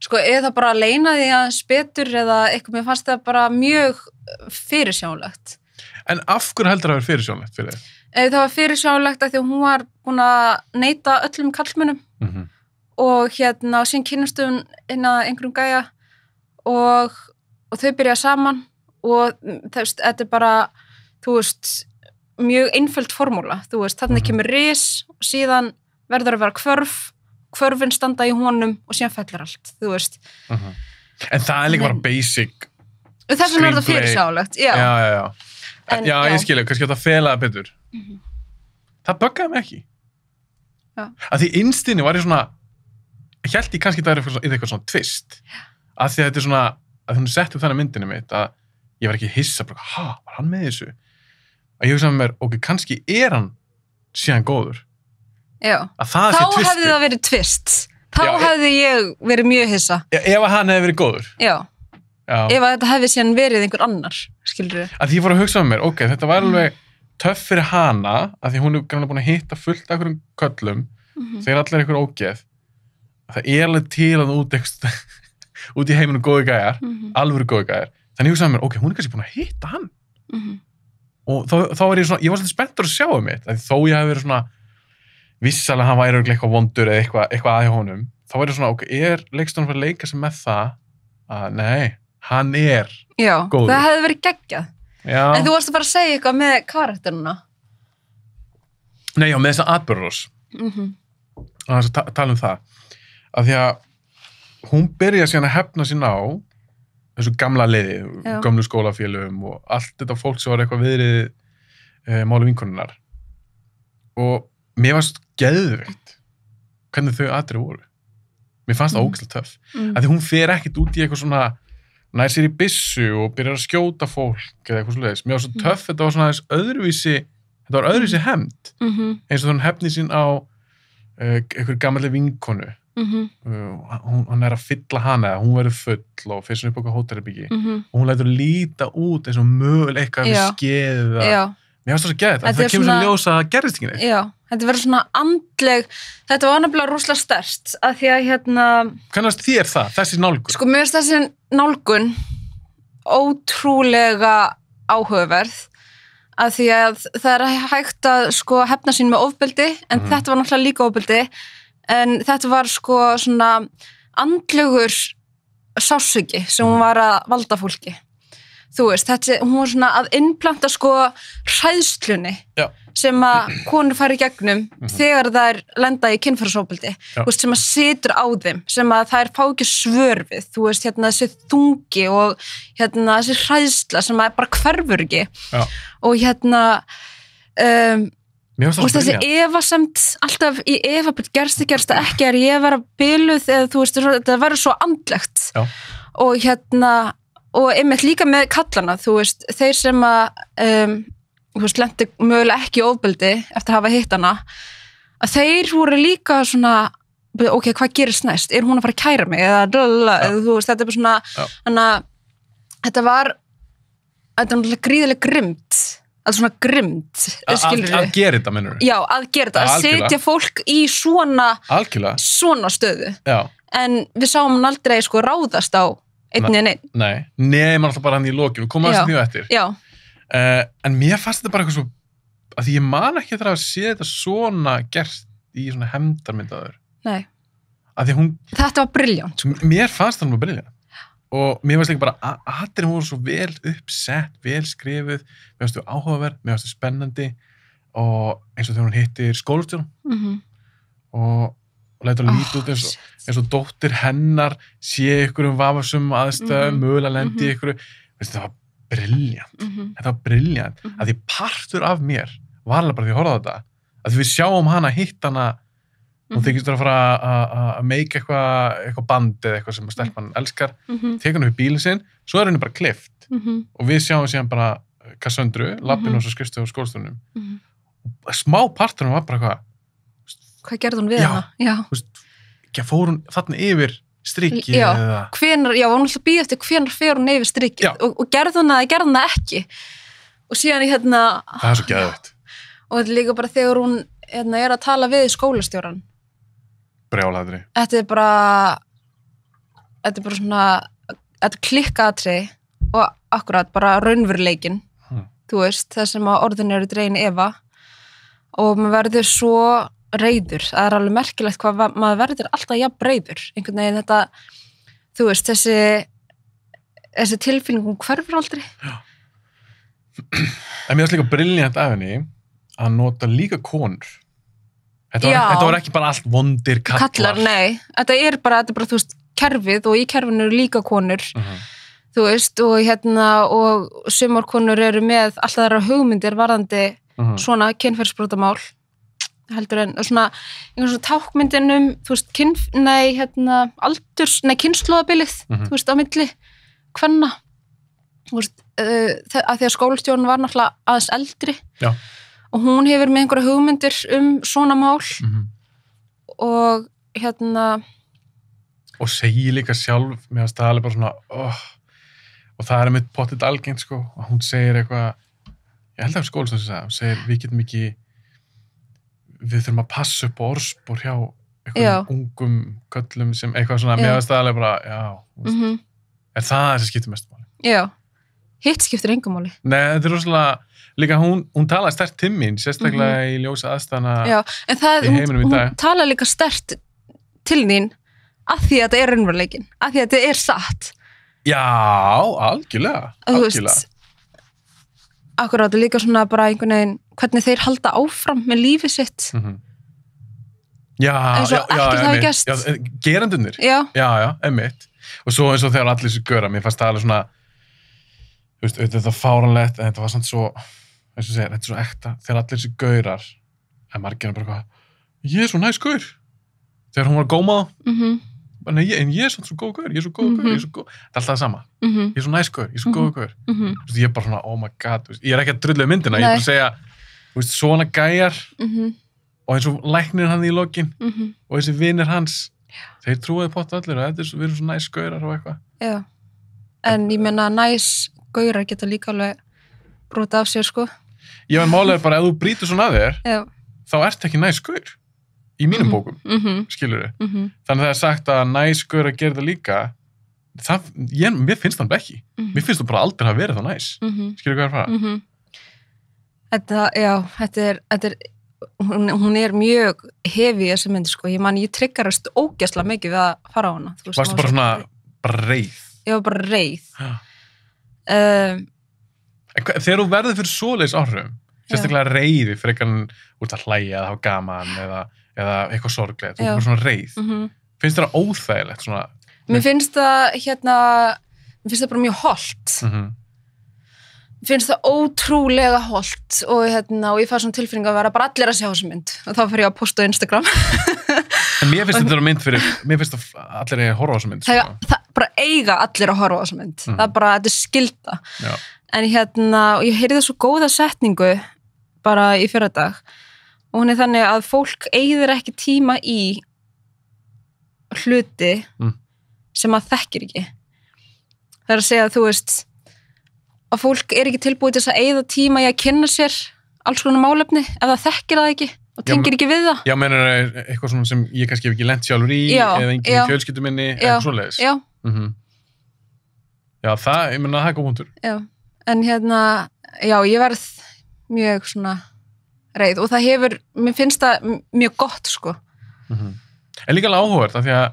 Sko, eða bara að leyna því að betur eða eitthvað, mér fannst það bara mjög fyrirsjónlegt. En af hverju heldur það að vera fyrirsjónlegt fyrir þig? Það var fyrirsjónlegt af því að hún var búin að neita öllum kallmönnum og síðan kynnumstum inn að einhverjum gæja og þau byrja saman og þetta er bara, þú veist, mjög einföld formúla, þú veist, þarna kemur ris og síðan verður að vera hvörfin standa í honum og síðan fellur allt, þú veist. En það er líka bara basic þess vegna er það fyrirsjálegt, já. Já, ég skilja, kannski að það felaði betur. Það böggaði mig ekki. Já. Að því innstinni var ég svona, ég held ég kannski það er eitthvað svona twist. Að því að þetta er svona, að hún sett upp þannig myndinni mitt, að ég var ekki hissa, bara, var hann með þessu? Að ég hugsaði með mér, ok, kannski er hann síðan góður. Já, þá hefði það verið twist. Þá hefði ég verið mjög hissa. Ef hann hefði verið góður? Já. Ef þetta hefði síðan verið einhver annar, skilur við. Að ég fór að hugsa með mér, ok, þetta var alveg töff fyrir hana, að því hún er grannlega búin að hitta fullt af einhverjum köllum, þeir allir einhver ógeð. Það er alveg til að út í heiminum góði gæjar, alvöru góði gæjar. Þannig ég hugsaði með mér, ok, hún er kannski búin að hitta hann. Og þá var ég svona, ég var svolítið spenntur að sjá um mitt, þó ég hef verið svona vissalega hann væri örugglega eitthvað vondur eða eitthvað að hjá honum, þá væri svona, ok, leikstjórinn fyrir að leika sig með það að nei, hann góður. Það hefði verið geggjað. Já. En þú varst að bara að segja eitthvað með karakterina. Nei, já, með þessa atburðarás. Að tala það. Af því að hún byrja síðan að hefna sín á þessu gamla liði, gömlu skólafélögum og allt þetta fólk sem var eitthvað viðrið máli vinkonunnar. Og mér fannst geðveikt hvernig þau atriði voru. Mér fannst það ógeðslega töff. Af því hún fer ekkert út í eitthvað svona nær sér í byssu og byrjar að skjóta fólk eða eitthvað svoleiðis. Mér var svo töff, þetta var svona öðruvísi hefnd. Eins og hún hefni sín á einhver gamalli vinkonu. Hún að fylla hana, hún verður full og fyrir svona upp okkur hótelherbyggi. Og hún lætur líta út eins og mögulega eitthvað við skeið. Mér fannst það svo geðvægt, það kemur svo ljós að það gerðist ekki neitt. Já, þetta verður svona andleg, þetta var nefnilega rosalega sterkt, að því að Hvernig þér það, þessi nálgun? Sko, mér finnst þessi nálgun ótrúlega áhugaverð, að því að það er hægt að sko hefna sín með ofbeldi, en þetta var náttúrulega líka ofbeldi, en þetta var sko svona andlegur sársauki sem hún var að valda fólki. Þú veist, hún var svona að innplanta sko hræðslunni sem að konur fara í gegnum þegar þær lenda í kynferðisofbeldi, þú veist, sem að situr á þeim, sem að þær fá ekki svör við, þú veist, þessi þungi og þessi hræðsla sem að bara hverfur ekki. Og þessi efasemd, alltaf í efabild gerst ekki, er ég að vera biluð eða þú veist, þetta verður svo andlegt. Og einmitt líka með kallana, þú veist, þeir sem að, þú veist, lendi mögulega ekki í ofbeldi eftir að hafa hitt hana, að þeir voru líka svona, ok, hvað gerist næst? Er hún að fara að kæra mig? Eða þú veist, þetta er bara svona, þannig að þetta var náttúrulega gríðarlega grimmt, að svona grimmt, skilur Að gera þetta, mennur þú? Já, að gera þetta, að setja fólk í svona stöðu. Já. En við sáum hann aldrei sko ráðast á Nei, maður alltaf bara hann í loki, við komum aðeins mjög eftir. Já. En mér fannst þetta bara eitthvað svo, að því ég man ekki að sé þetta svona gert í svona hefndarmyndaður. Nei. Þetta var brilljant. Mér fannst það brilljant. Og mér fannst ekki bara, atriðin voru svo vel uppsett, vel skrifuð, mér fannst þau áhugaverð, mér fannst þau spennandi, og eins og þegar hún hittir skólastjórann. Og lætur að líta út eins og dóttir hennar sé ykkur vafasum aðstæðum, mögulega lendi ykkur. Þetta var brilljant. Þetta var brilljant. Að því partur af mér var alveg bara því að horfa á þetta. Að því við sjáum hana hitt hana, hún þykist að fara að make eitthvað band eða eitthvað sem stelpan elskar, tekur hann upp bílinn sinn, svo henni bara klift. Og við sjáum síðan bara Cassandru, labbinn og svo skrifstu á skólastjóranum. Smá partur var bara hvað gerði hún við hana? Já. Þú veist, fór hún þarna yfir strikið eða? Hún ætla að býða eftir hvenær fer hún yfir strikið og gerði hún það ekki. Og síðan það er svo geðvægt. Og þetta er líka bara þegar hún er að tala við skólastjóran. Brjálæðri. Þetta er bara svona, þetta klikkaðatrið og akkurat bara raunveruleikinn. Þú veist, það sem að orðin eru dregin efa og maður verður svo reiður, það er alveg merkilegt hvað maður verður alltaf jafn reiður, einhvern veginn þetta, þú veist, þessi tilfinningum hverfur aldrei. Já. En mér finnst líka brilljant af henni að nota líka konur. Þetta var ekki bara allt vondir kallar. Nei, þetta er bara, þú veist, kerfið og í kerfinu eru líka konur, þú veist, og sumar konur eru með alltaf þeirra hugmyndir varðandi svona kynferðisbrotamál. Heldur en svona tákmyndinum, þú veist, kynnslóðabilið, þú veist, á milli kvenna, þú veist, að því að skólastjórinn var náttúrulega aðeins eldri. Já. Og hún hefur með einhverja hugmyndir svona mál og og segir líka sjálf með að staðalega bara svona og það er mitt pottitt algengt sko, og hún segir eitthvað, ég held að skólastjórinn sagði, hún segir, við þurfum að passa upp á orðspor hjá einhverjum ungum köllum sem eitthvað svona meðastæðarlega bara, er það þessi skiptir mest máli? Já, hitt skiptir engum máli. Nei, þetta er rosalega, líka hún talaði sterkt til mín, sérstaklega í ljósa aðstæðna Já, en það, í heiminum í dag. hún tala líka sterkt til þín að því að þetta er raunveruleikin, að því að þetta er satt. Já, algjörlega. Þú veist, akkurát, líka svona bara einhvern veginn, hvernig þeir halda áfram með lífið sitt. Já, eins og ekkert hafi gerst. Já, gerendurnir. Já, einmitt. Og svo eins og þegar allir þessu göra, mér fannst það alveg svona, þú veist, þetta var fáranlegt, en þetta var samt svo, eins og segir, þetta er svo ekta, þegar allir þessu gaurar, en margir er bara hvað, ég er svo næs gaur. Þegar hún var að góma þá, nei, en ég er svo góð gaur, ég er svo góð gaur, ég er svo góð, það er alltaf það sama. Ég er svo næs gaur, ég er svo góð gaur. Þú veist, ég er bara svona, oh my god, veist, ég er ekki að drullu myndina, ég er bara að segja, þú veist, svona gæjar, og eins og læknir hann í lokin, og þessi vinir hans, þeir trúiði pott allir og þetta við erum svo næs gaurar og eitthvað. Já, en ég meina næs gaurar geta líka alveg brotið af sér, sko. Já, en málið er bara, ef þú brýtur svona að þér, þá ert ekki næs gaur. Í mínum bókum, skilur þið. Þannig það er sagt að næs gaur að gera það líka, mér finnst það ekki. Mér finnst það bara aldrei hafa verið þá næs. Skilur hvað er að fara? Þetta er hún er mjög hefi þessi mynd, sko. Ég triggerast ógeðslega mikið við að fara á hana. Varstu bara svona, bara reið? Ég var bara reið. Þegar þú verður fyrir svoleiðis áhrifum, sérstaklega reiði fyrir eitthvað út að hlæja eða hafa gaman eða eitthvað sorglegt, þú er bara svona reið. Finnst þér það óþægilegt? Svona? Mér finnst það bara mjög hollt. Finnst það ótrúlega hollt og ég fær svona tilfinning að vera bara allir að sjá þessu mynd og þá fer ég að posta á Instagram. En mér finnst þetta mynd fyrir, mér finnst það allir að horfa á þessu mynd. Það bara eiga allir að horfa á þessu mynd. Það er bara, þetta er skylda. Já. En og ég heyrði það svo góða setningu bara í fyrradag og hún er þannig að fólk eyðir ekki tíma í hluti sem að þekkir ekki. Það er að segja að þú veist að fólk er ekki tilbúið til þess að eyða tíma í að kynna sér alls konar málefni ef það þekkir það ekki og tengir ekki við það. Já, meinar eitthvað svona sem ég kannski hef ekki lent sjálfur í eða enginn í fjölskyldu minni, eitthvað svoleiðis. Já. Já, það, ég meina það er góð punktur. Já, en ég verð mjög svona reið og það hefur, mér finnst það mjög gott, sko. En líka alveg áhugavert, af því að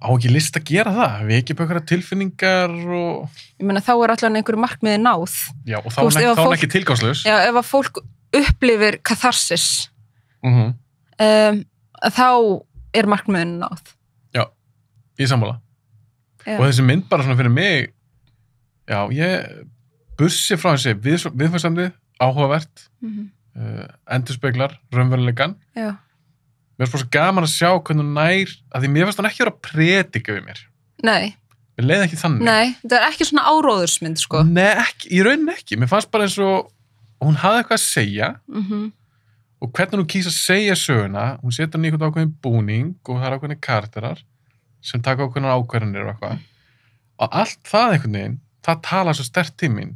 á ekki list að gera það, við ekki bara eitthvað tilfinningar og... Ég meina, þá er allan einhverju markmiði náð. Já, og þá er ekki tilgangslaus. Já, ef að fólk upplifir katharsis, þá er markmiðinu náð. Já, ég sammála. Og þessi mynd bara svona fyrir mig, já, ég bussi frá þessi viðfæðsamlið, áhugavert, endurspeglar, raunveruleikann. Já. Mér finnst bara svo gaman að sjá hvernig hún nær, að því mér finnst hann ekki vera að predika við mér. Nei. Mér leiði ekki þannig. Nei, þetta er ekki svona áróðursmynd, sko. Nei, ekki, í rauninni ekki. Mér fannst bara eins og hún hafði eitthvað að segja og hvernig hún kýs að segja söguna, hún setur hann í eitthvað ákveðin búning og það er ákveðin karakterar sem taka ákveðin ákveðinir og eitthvað. Og allt það einhvern veginn, það talar svo sterkt til mín.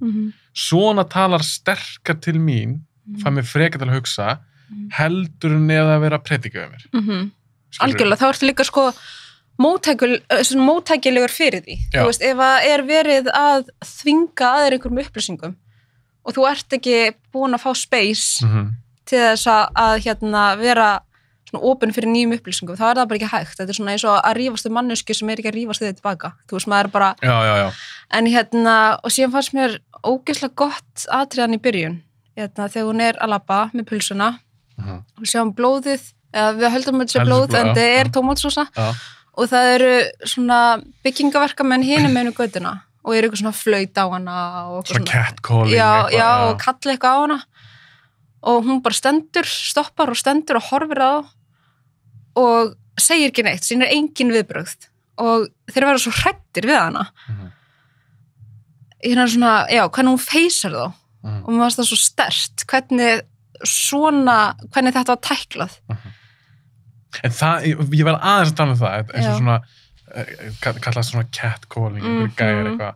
Svona talar sterkar til mín, fær mér frekar til að hugsa heldur en eða að vera að predika við mér. Algjörlega, þá ertu líka sko móttækilegur fyrir því. Já. Þú veist, ef að er verið að þvinga aðeir einhverjum upplýsingum og þú ert ekki búin að fá space til þess að vera svona opin fyrir nýjum upplýsingum, þá er það bara ekki hægt. Þetta er svona eins og að rífast mannesku sem er ekki að rífast þig tilbaka. Þú veist, maður er bara... Já. En og síðan fannst mér ógeðslega gott atriðan í byrjun. Þegar hún er að labba með pulsuna og sjáum blóðið, eða við höldum að þetta sé blóð en þetta er tómatsósa og það eru svona byggingaverkamenn hinum með hennu göttuna og eru eitthvað svona flaut á hana og svona catcalling og kalla eitthvað á hana og hún bara stoppar og stendur og horfir á og segir ekki neitt, sýnir engin viðbrögð og þeir verða svo hræddir við hana svona, hvernig hún feysar þá og mér fannst það svo sterkt hvernig þetta var tæklað. En það, ég verði aðeins að tala um það eins og svona, kallast svona catcalling, gæjar eitthvað.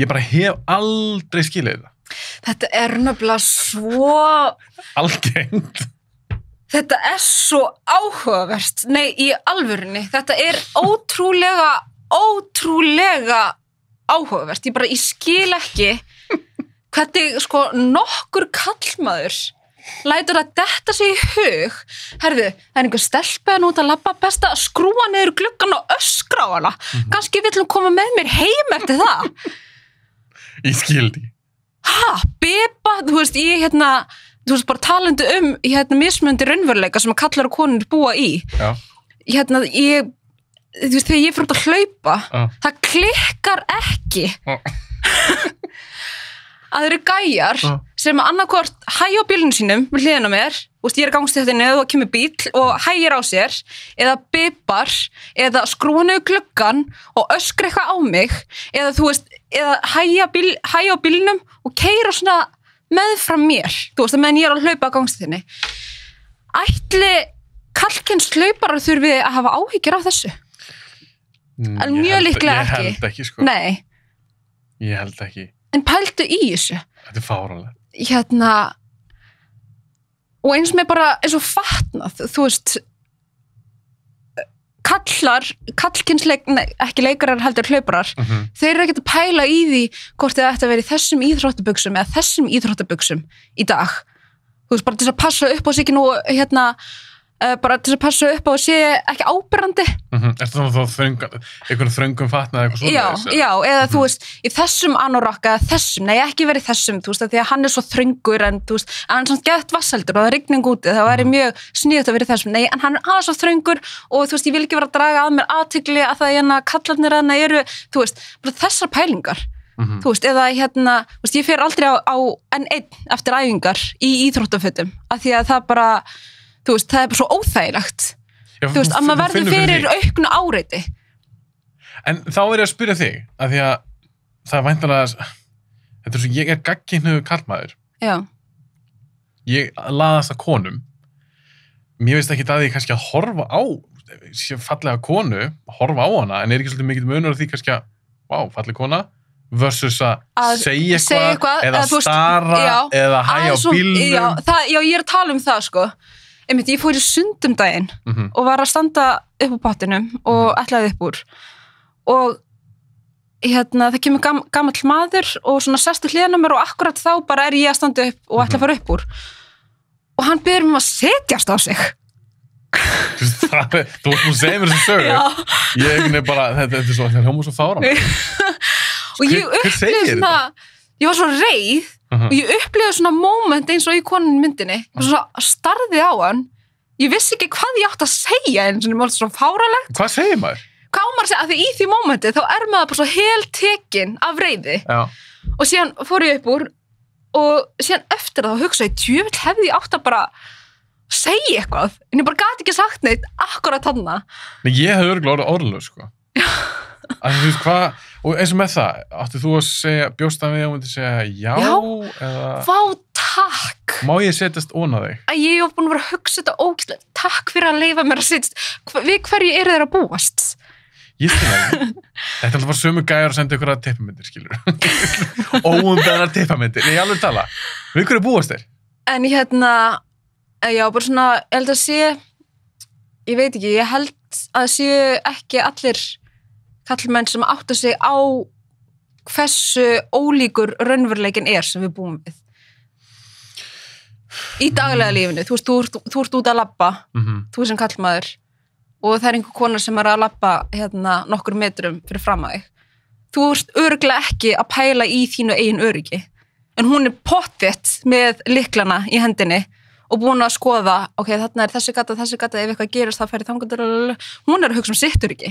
Ég bara hef aldrei skilið það. Þetta er nefnilega svo... Algengt. Þetta er svo áhugavert. Nei, í alvörunni. Þetta er ótrúlega áhugavert, ég skil ekki hvernig sko nokkur kallmaður lætur að detta sig í hug, herðu, það einhver stelpaðan út að labba best að skrúa niður gluggan og öskra á hana, kannski vill hún koma með mér heim eftir það. Ég skildi. Beba, þú veist, þú veist, bara talandi mismunandi raunveruleika sem að kallar og konur búa í. Já. Þú veist, þegar ég fyrir út að hlaupa, það klikkar ekki. Að það eru gæjar sem annarkvort hægja á bílnum sínum við hliðina á mér, ég er gangstéttinni og kemur bíl og hægir á sér eða bipar, eða skrúa niður gluggan og öskra eitthvað á mig eða þú veist, eða hægja á bílnum og keyra svona meðfram mér, þú veist, meðan ég er að hlaupa á gangstéttinni. Ætli karlkyns hlauparar þurfi að hafa áhyggjur af þessu? En mjög líklega ekki. Ég held ekki, sko. Nei. Ég held ekki. En pældu í þessu. Þetta er fáránlegt. Og eins með bara eins og fatnað, þú veist, ekki leikarar heldur hlauparar, þeir eru ekkert að pæla í því hvort þið ætti að vera í þessum íþróttabuxum eða þessum íþróttabuxum í dag. Þú veist, bara til að passa upp á sig ekki nú, bara til að passa upp á að sé ekki áberandi. Er það þá einhvern þröngum fatnað eitthvað svona? Já, eða þú veist, í þessum anorakka, nei, ekki verið þessum, þú veist, því að hann er svo þröngur en þú veist, hann er svona gett vasseldur og það er rigning úti, það væri mjög sniðugt að vera í þessum, nei, en hann er svo þröngur og þú veist, ég vil ekki vera að draga að mér athygli að það kallarnir eru, þú veist, bara þessar pælingar. Þú veist, eða þú veist, ég fer aldrei á N1 eftir æfingar í íþróttafötum, af því að það bara þú veist, það er bara svo óþægilegt. Já, þú veist, að maður verður fyrir auknu áreiti. En þá er ég að spyrja þig, af því að það er væntanlega, þetta er svo, ég er gagnkynhneigður karlmaður. Já. Ég laðast að konum. Mér veist ekki að ég kannski að horfa á, fallega konu, horfa á hana, en er ekki svolítið mikið munur af því kannski að, falleg kona, versus að segja eitthvað, eða stara, eða hægja á bílnum. Já, ég er að tala um það, sko. Ég fór í sundum daginn og var að standa upp á pottinum og ætlaði upp úr og það kemur gamall maður og svona sestu hliðina mér og akkurat þá bara er ég að standa upp og ætla að fara upp úr og hann biður mig að setjast á sig. Þú varst nú að segja mér þessu sögu. Ég er bara, þetta er svo, það hljómar svo fáránlegt. Og ég upplifði svona, ég var svo reið og ég upplifði svona moment eins og í konun myndinni og svona starði á hann, ég vissi ekki hvað ég átt að segja eins og það var svona fáránlegt. Hvað segir maður? Hvað á maður að segja, af því í því momenti þá er maður bara svo heltekinn af reiði. Og síðan fór ég upp úr og síðan eftir það hugsa ég, djöfull hefði ég átt að bara segja eitthvað, en ég bara gat ekki sagt neitt akkurat þarna. Nei, ég hefði örugglega orðlaus, sko. Þú veist hvað, og eins og með það, átti þú að segja, bjóst að við og myndi segja já, eða... Vá, takk! Má ég setjast ón á þig? Ég hef búin að vera að hugsa þetta ógeðslega, takk fyrir að leyfa mér að setjast, við hverju eru þeir að búast? Ég skil það ekki. Þetta er alltaf bara sömu gæjar að senda ykkur að teppamyndir, skilur. Óumbeðnar teppamyndir, nei, alveg tala. Við hverju búast þeir? En já, bara svona, ég held að sé, ég veit ekki, ég held að sé ekki allir kallmenn sem átta sig á hversu ólíkur raunveruleikin er sem við búum við. Í daglega lífinu, þú veist, þú ert út að labba, þú sem kallmaður, og það er einhver kona sem er að labba nokkur metrum fyrir fram að þig. Þú ert örugglega ekki að pæla í þínu eigin öryggi, en hún er pottþétt með lyklana í hendinni og búin að skoða, ok, þarna er þessi gata, ef eitthvað gerist, þá færi þangað, hún er að hugsa sitt öryggi.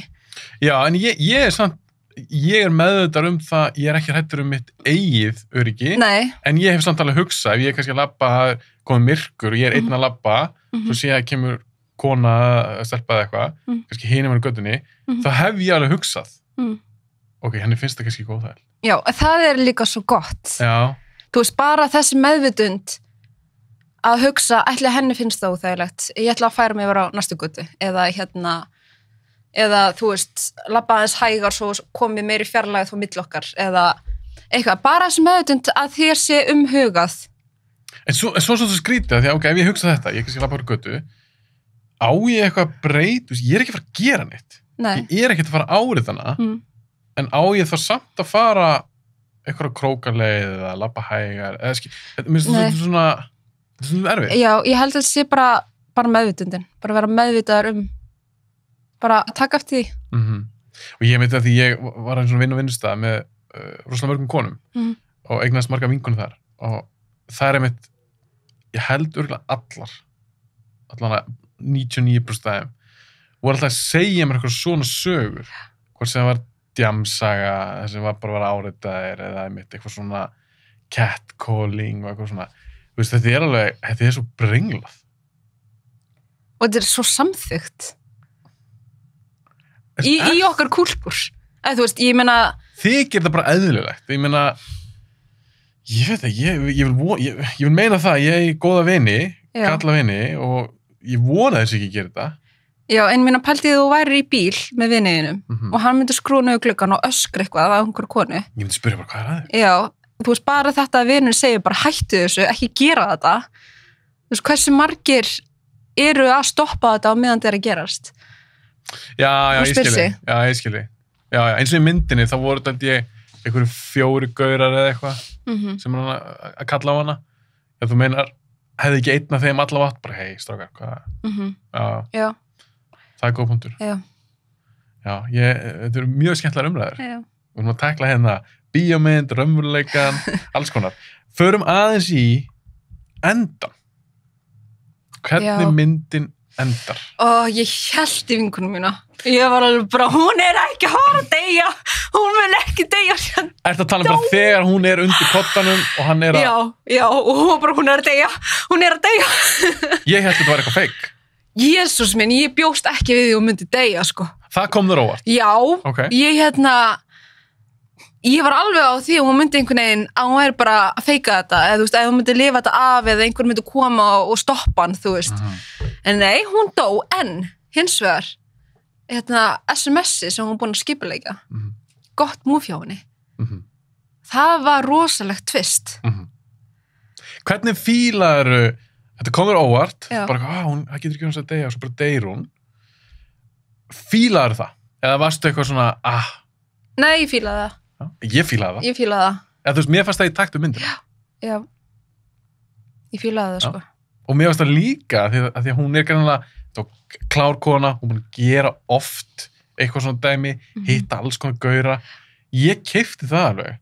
Já, en ég er meðvitaður það, ég er ekki hræddur mitt eigið öryggi, en ég hef samt alveg hugsað, ef ég er kannski að labba, komið myrkur og ég er einn að labba, svo sé að kemur kona að stelpa eitthvað, kannski hinum á götunni, þá hef ég alveg hugsað. Ok, henni finnst það kannski góð þær. Já, það er líka svo gott. Já. Þú veist, bara þessi meðvitund að hugsa, ætli henni finnst það óþægilegt, ég ætla að færa mig yfir á næstu götu, eða þú veist, labba aðeins hægar svo komið meiri fjarlægð frá milli okkar, eða eitthvað, bara þessi meðvitund að þér sé umhugað. En svo skrítið, því að ok, ef ég hugsa þetta, ég kannski labba á götu, á ég eitthvað breyt, ég er ekki að fara að gera neitt. Nei. Ég er ekki að fara árið þannig, en á ég þá samt að fara eitthvað krókaleið eða labba hægar eða mér finnst þetta svona erfið. Já, ég held að þetta sé bara meðvitundin, bara vera meðvitaður bara að taka eftir því. Og ég veit að því ég var eins og vinnustað með rosalega mörgum konum og eignast marga vinkonum þar og það er einmitt, ég held örugglega allan 99% af þeim voru alltaf að segja mér eitthvað svona sögur, hvort sem það var djamsaga, það sem var bara að vera áreitaðir eða einmitt eitthvað svona catcalling og eitthvað svona. Þú veist, þetta er svo brenglað. Og þetta er svo samþykkt. Í okkar kúltúr. Þú veist, ég meina... Þykir það bara eðlilegt. Ég meina, ég veit ekki, ég vil meina það, ég er góða vini, kalla vini og ég vona þess ekki að gera þetta. Já, en minna pæltið þú værir í bíl með viniðinum og hann myndi skrúa niður gluggann og öskra eitthvað af einhverju konu. Ég myndi spyrja bara hvað er það? Já, þú veist, bara þetta að vinur segir bara hættu þessu, ekki gera þetta. Þú veist, hversu margir eru að stoppa þetta á meðan þetta er að gerast? Já, ég skilji. Já, eins og í myndinni, þá voru þetta einhverju 4 gaurar eða eitthvað sem hann að kalla á hana. Já, þú meinar, hefði ekki einn af þeim allavega bara, hei, strákar, hvað? Já. Það er góð punktur. Já, þetta eru mjög skemmtlegar umræður. Já. Við erum að tekla hérna bíómynd, raunveruleikann, alls konar. Förum aðeins í endan. Hvernig myndin endar? Ég hélt í vinkunum mína. Ég var alveg bara, hún er ekki að fara að deyja. Hún vil ekki deyja. Ertu að tala bara þegar hún er undir kottanum og hann er að... Já, og hún er að deyja. Hún er að deyja. Ég held að þetta var eitthvað fake. Jésús minn, ég bjóst ekki við því hún myndi deyja, sko. Það kom þér óvart? Já, okay. Ég var alveg á því að hún myndi einhvern veginn, að hún væri bara að feika þetta, eða þú veist, að hún myndi lifa þetta af eða einhver myndi koma og stoppa hann, þú veist. En nei, hún dó, en hins vegar, SMS-i sem hún búin að skipuleika, gott múf hjá henni. Það var rosalegt tvist. Hvernig fílaru... Þetta kom þér óvart, bara það getur ekki að deyja og svo bara deyr hún. Fílaður það? Eða varstu eitthvað svona, Nei, ég fílaði það. Ég fílaði það? Ég fílaði það. Eða þú veist, mér fannst það í takt um myndina. Já. Ég fílaði það, sko. Og mér fannst það líka, af því að hún er kannilega klárkona, hún búin að gera oft eitthvað svona dæmi, hitta alls konar gaura. Ég keypti það alveg,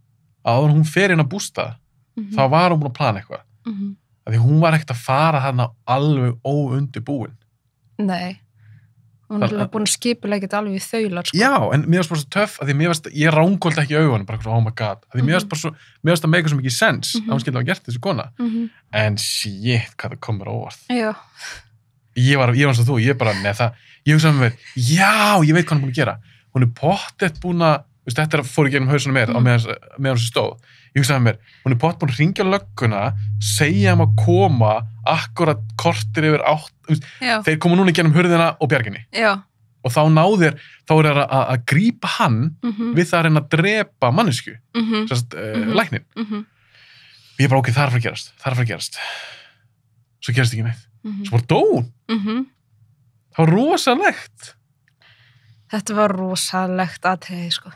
að hún fer inn að bústað, þá var hún búin að plana eitthvað. Því hún var ekkert að fara þarna alveg óundibúin. Nei. Hún er búin að skipuleika þetta alveg í þaular, sko. Já, en mér varst bara svo töff, að því ég ránkóldi ekki í augunum, bara oh my god. Því mér varst það meika svo mikið sens, að hún skildi að hafa gert þessu kona. En shit, hvað það kom mér óvart. Já. Ég var eins og þú, ég bara, ég hugsaði með mér, já, ég veit hvað hún er búin að gera. Hún er pottþétt búin að, þetta fór í gegnum hausunum mér, á meðan þessu stóð. Ég hugsaði mér, hún er pottþétt búin að hringja lögguna, segja að koma, akkurat kortir yfir 8, þeir koma núna í gegnum hurðina og bjarginni. Já. Og þá er það að grípa hann við það að reyna að drepa mannesku, læknin. Og ég bara, ok, það er að fara að gerast. Svo gerast ekki neitt. Svo bara dó hún. Það var rosalegt. Þetta var rosalegt atriði, sko.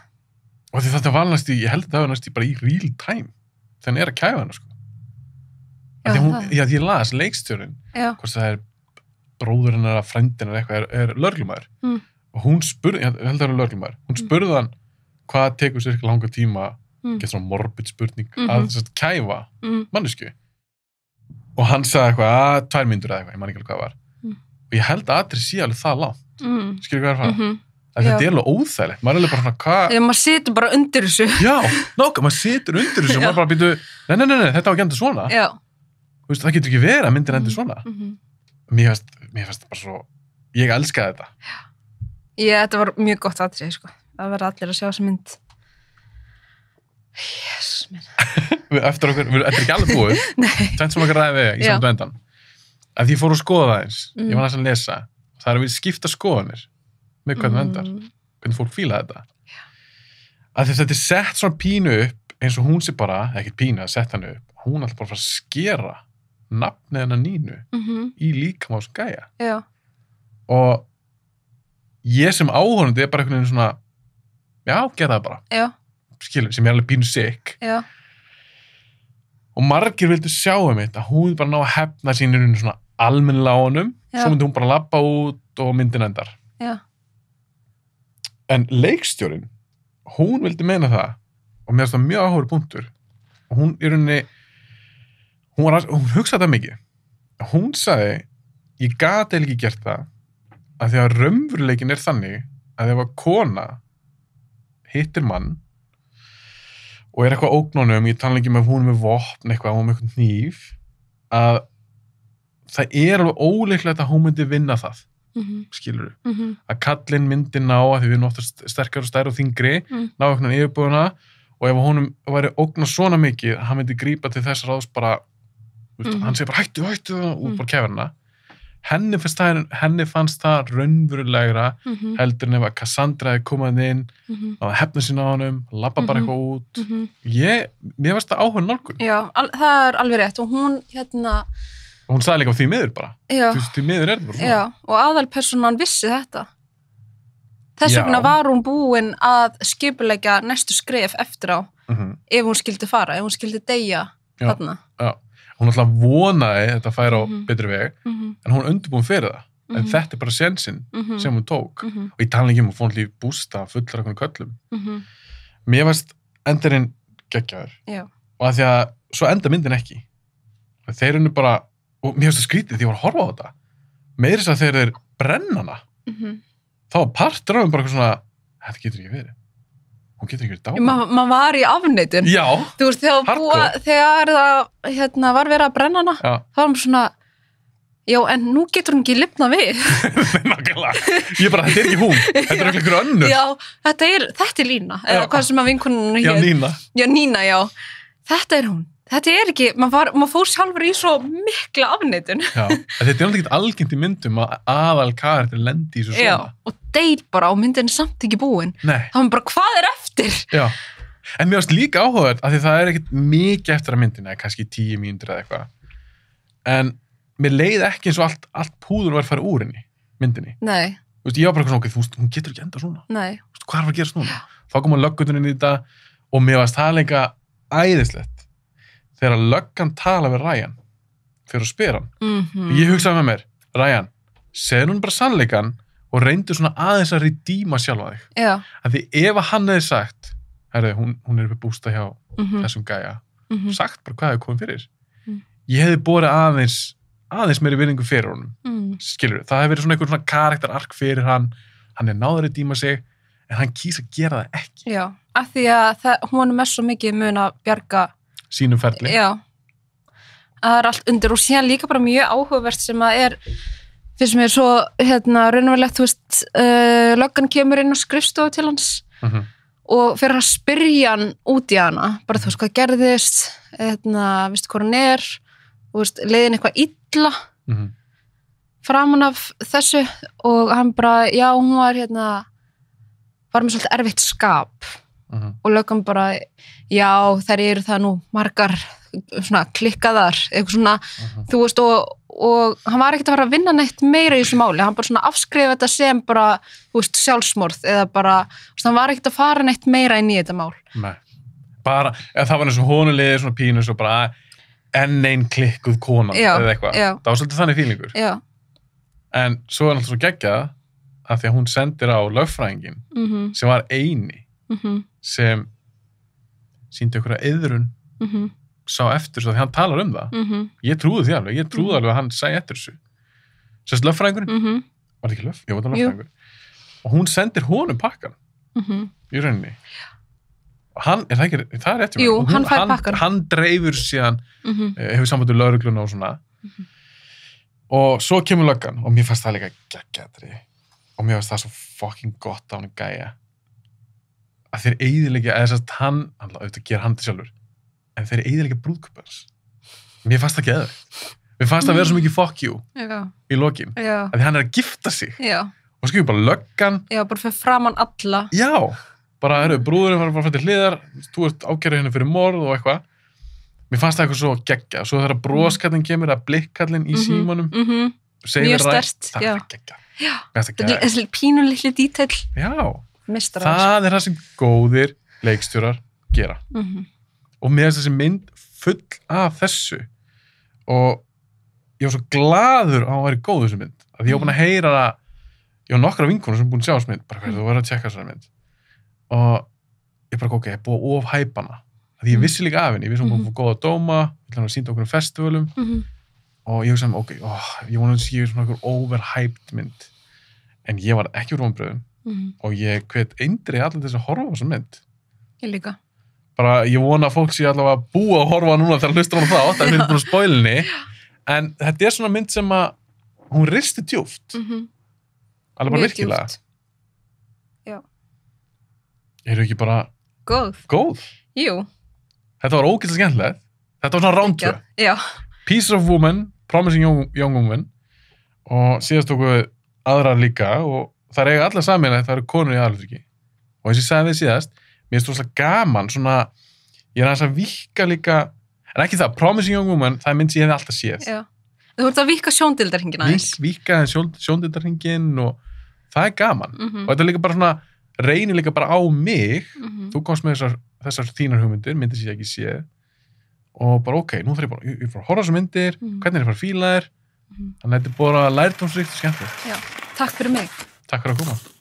Og því þetta var næst ég held að það var næst bara í real time þegar hann er að kæfa hana, sko. Því ég las leikstjórinn, hvort það er bróðurinn eða frændinn eða eitthvað er lögreglumæður. Og hún spurði, ég held að það er lögreglumæður, hún spurði hann hvað tekur sér langa tíma, getur svona morbid spurning, að kæfa mannesku. Og hann sagði eitthvað, 2 mínútur eða eitthvað, ég man ekki alveg hvað það var. Og ég held að atrið sé alveg það langt. Skilur hvað er að fara? Þetta er alveg óþægilegt. Maður er alveg bara svona, hvað... Maður situr bara undir þessu. Já, maður situr undir þessu og maður bara býtu, nei, þetta á ekki endur svona. Já. Þú veist, það getur ekki verið að myndin endur svona. Mér fannst bara svo... Ég elskaði þetta. Já, þetta var mjög gott atriði, sko. Það verða allir að sjá þessa mynd. Jesus, minn. Eftir okkur, þetta er ekki alveg búið. Nei. Tvennt sem okkar ræði við í samt vendan. Ef því ég fór að skoða það eins, ég var næst að lesa, það er að við skipta skoðanir með hvernig vendar, hvernig fólk fílaði þetta. Að þetta er sett svona pínu upp, eins og hún sé bara, ekkert pínu að setja hann upp, hún er alltaf bara að fara að skera nafnið hennar Nínu í líkamás gæja. Já. Og ég sem áhorfandi er bara einhvern veginn svona, já, gera það bara. Já, Skilur, sem er alveg pínu sick. já, Og margir vildu sjá mitt að hún bara ná að hefna sínir svona almennilega á honum, Já. svo myndi hún bara labba út og myndin endar. já, En leikstjórinn, hún vildi meina það, og mér finnst það mjög áhugur punktur, og hún í rauninni, hún hugsaði það mikið. Hún sagði, ég gat eiginlega ekki gert það, að því að raunveruleikin er þannig, að ef að kona hittir mann, og er eitthvað ógnunum, ég tala ekki með hún með vopn eitthvað, hún með eitthvað hníf, að það er alveg óleiklegt að hún myndi vinna það, skilur þú, að kallinn myndi ná, að því við erum oftast sterkar og stærri og þyngri, ná eitthvað yfirbúðuna, og ef honum væri ógna svona mikið, hann myndi grípa til þess ráðs bara, hann segir bara hættu það, út bara kefurna. Henni fannst það raunverulegra heldur en ef að Cassandra hefði komað inn að hefna sín á honum, labba bara eitthvað út. Mér fannst það áhuga nálgun. Já, það er alveg rétt og hún Hún sagði líka á því miður bara. Já. Þú veist, því miður er það bara svona. Já, og aðalpersonan vissi þetta. Þess Já. vegna var hún búin að skipuleggja næstu skref eftir á ef hún skildi fara, ef hún skildi deyja Já. þarna. Já. Hún alltaf vonaði þetta að færa á betri veg, en hún undirbúin fyrir það. En þetta er bara sensinn sem hún tók. Og ég tala ekki hún fór líf bústa fullar af köllum. Mér varst endarinn geggjaður. Já. Og að því að svo enda myndin ekki. Þeir eru bara, og mér finnst það skrítið því ég var að horfa á þetta. Meira þess að þeir eru brennana. Þá var partur af þeim bara eitthvað svona, þetta getur ekki verið. Hún getur ekki verið dáin. Maður var í afneitun. Já. Þú veist, þegar það var verið að brenna hana, þá var maður svona, já, en nú getur hún ekki lifna við. Nákvæmlega. Ég bara, þetta er ekki hún. Þetta er einhver önnur. Já, þetta er Lína, eða hvað sem að vinkonunum Já, Nína. Já, Nína, já. Þetta er hún. Þetta er ekki, maður fór sjálfur í svo mikla afneitun. Já, þetta er náttúrulega ekki algengt í myndum að aðal karakter lendi í svo svona. Já, og deyr bara og myndin er samt ekki búin. Nei. Þá er bara, hvað er eftir? Já, en mér varst líka áhugavert af því það er ekkert mikið eftir að myndina, kannski 10 mínútur eða eitthvað. En mér leið ekki eins og allt púður var að fara úr henni, myndinni. Nei. Þú veist, ég var bara svona, þú veist, hún getur ekki enda svona. Nei. Þú veist, hvað er að gerast núna? Þá kom hún löggutuninn í þetta og mér varst það líka æðislegt þegar löggan tala við Ryan fyrir að spyr hann. Ég hugsaði með mér, Ryan, segðu hún bara sannleikan og reyndu svona aðeins að redeema sjálfa þig. Já. Af því ef að hann hefði sagt, herri, hún er upp í bústa hjá þessum gæja, sagt bara hvað hefði komið fyrir. Ég hefði borið aðeins meiri virðingu fyrir honum. Skilur, það hefði verið svona einhver svona karakterark fyrir hann er náður að redeema sig, en hann kýs að gera það ekki. Já, af því að hún er svo mikið mun að bjarga Sínum ferli. Já, það er allt undir og síðan líka bara mjög áhugavert sem að finnst mér svo raunverulegt, þú veist, löggan kemur inn á skrifstofu til hans og fyrir að spyrja hann út í hana, bara þú veist hvað gerðist, veistu hvað hann er, og veist, leiðin eitthvað illa framan af þessu og hann bara, já, hún var var með svolítið erfitt skap og löggan bara, já, þær eru það nú margar svona klikkaðar, eitthvað svona, þú veist, og hann var ekkert að fara að vinna neitt meira í þessu máli, hann bara svona afskrifa þetta sem bara, þú veist, sjálfsmorð, eða bara, þú veist, hann var ekkert að fara neitt meira inn í þetta mál. Nei, bara, eða það var eins og honulegið svona pínus og bara enn einn klikkuð konan eða eitthvað, það var svolítið þannig fílingur. Já. En svo er alltaf svo geggjað að því að hún sendir á lögfræðingin sem var eini sem sýndi okkur að yðrun sá eftir svo því hann talar um það. Ég trúði því alveg, alveg að hann sæði eftir þessu. Sérst lögfræðingurinn? Var það ekki lögfræðingur? Jú, var það lögfræðingur. Og hún sendir honum pakkan í rauninni. Og hann, það er rétt. Jú, hann fær pakkan. Hann dreifur síðan, hefur samband við lögregluna og svona. Og svo kemur löggan og mér fannst það líka geggjadri. Og mér fannst það svo fucking gott á hann gæja. Að þeir eyðileggja, eða þess að hann auðvitað gera hann til sjálfur, en þeir eyðileggja brúðkaupans. Mér fannst það geðveikt. Mér fannst það vera svo mikið fuck you í lokin. Að því hann er að gifta sig. Já. Og skilur bara löggan. Já, bara fyrir framan alla. Já. Bara, brúðurinn var bara fyrir hliðar, þú ert ákærður henni fyrir morð og eitthvað. Mér fannst það eitthvað svo geggjað. Svo þegar broskallinn kemur, að blikkallinn í símanum. Mjög sterkt. Það er geggjað. Já. Þessi pínulitli dítill. Já. Mistrar. Það er það sem góðir leikstjórar gera. Og mér finnst þessi mynd full af þessu og ég var svo glaður á að vera góð þessu mynd. Að ég var búin að heyra það, ég var nokkra vinkonur sem búin að sjá þessu mynd, bara hvað þú verður að tjekka þessari mynd. Og ég bara, ok, ég er búið að ofhæpa hana. Því ég vissi líka af henni, ég vissi hún búin að fá góða dóma, ég ætla að sýnda okkur festivalum og ég hugsaði, ok, ég vona að sé svona okkur overhyped mynd. En ég var ekki úr vonbrigðum og ég hvet eindrið allir þess að horfa á þessa mynd. Ég líka. Bara, ég vona að fólk sé allavega að búa að horfa núna þegar hlustur hún þá, það er búin að spoilinni. En þetta er svona mynd sem að hún risti djúpt. Alveg bara virkilega. Já. Eru ekki bara góð? Jú. Þetta var ógeðslega skemmtilegt. Þetta var svona round 2. Já. Piece of Woman, Promising Young Woman og síðast okkur aðrar líka og það eiga allar sameiginlegt, það eru konur í aðalhlutverki. Og eins og ég sagði við síðast, mér finnst rosalega gaman, svona, ég er aðeins að víkka líka, en ekki það, Promising Young Woman, það er mynd sem ég hefði alltaf séð. Já. Þú ert að víkka sjóndeildarhringin aðeins. Víkka sjóndeildarhringin og það er gaman. Og þetta er líka bara svona, reynir líka bara á mig, þú komst með þessar þínar hugmyndir, myndir sem ég ekki séð, og bara ok, nú þarf ég bara að horfa þessar myndir, hvernig er ég að fara að fíla þér, þannig að þetta er bara lærdómsríkt og skemmtilegt. Já, takk fyrir mig. Takk fyrir að koma.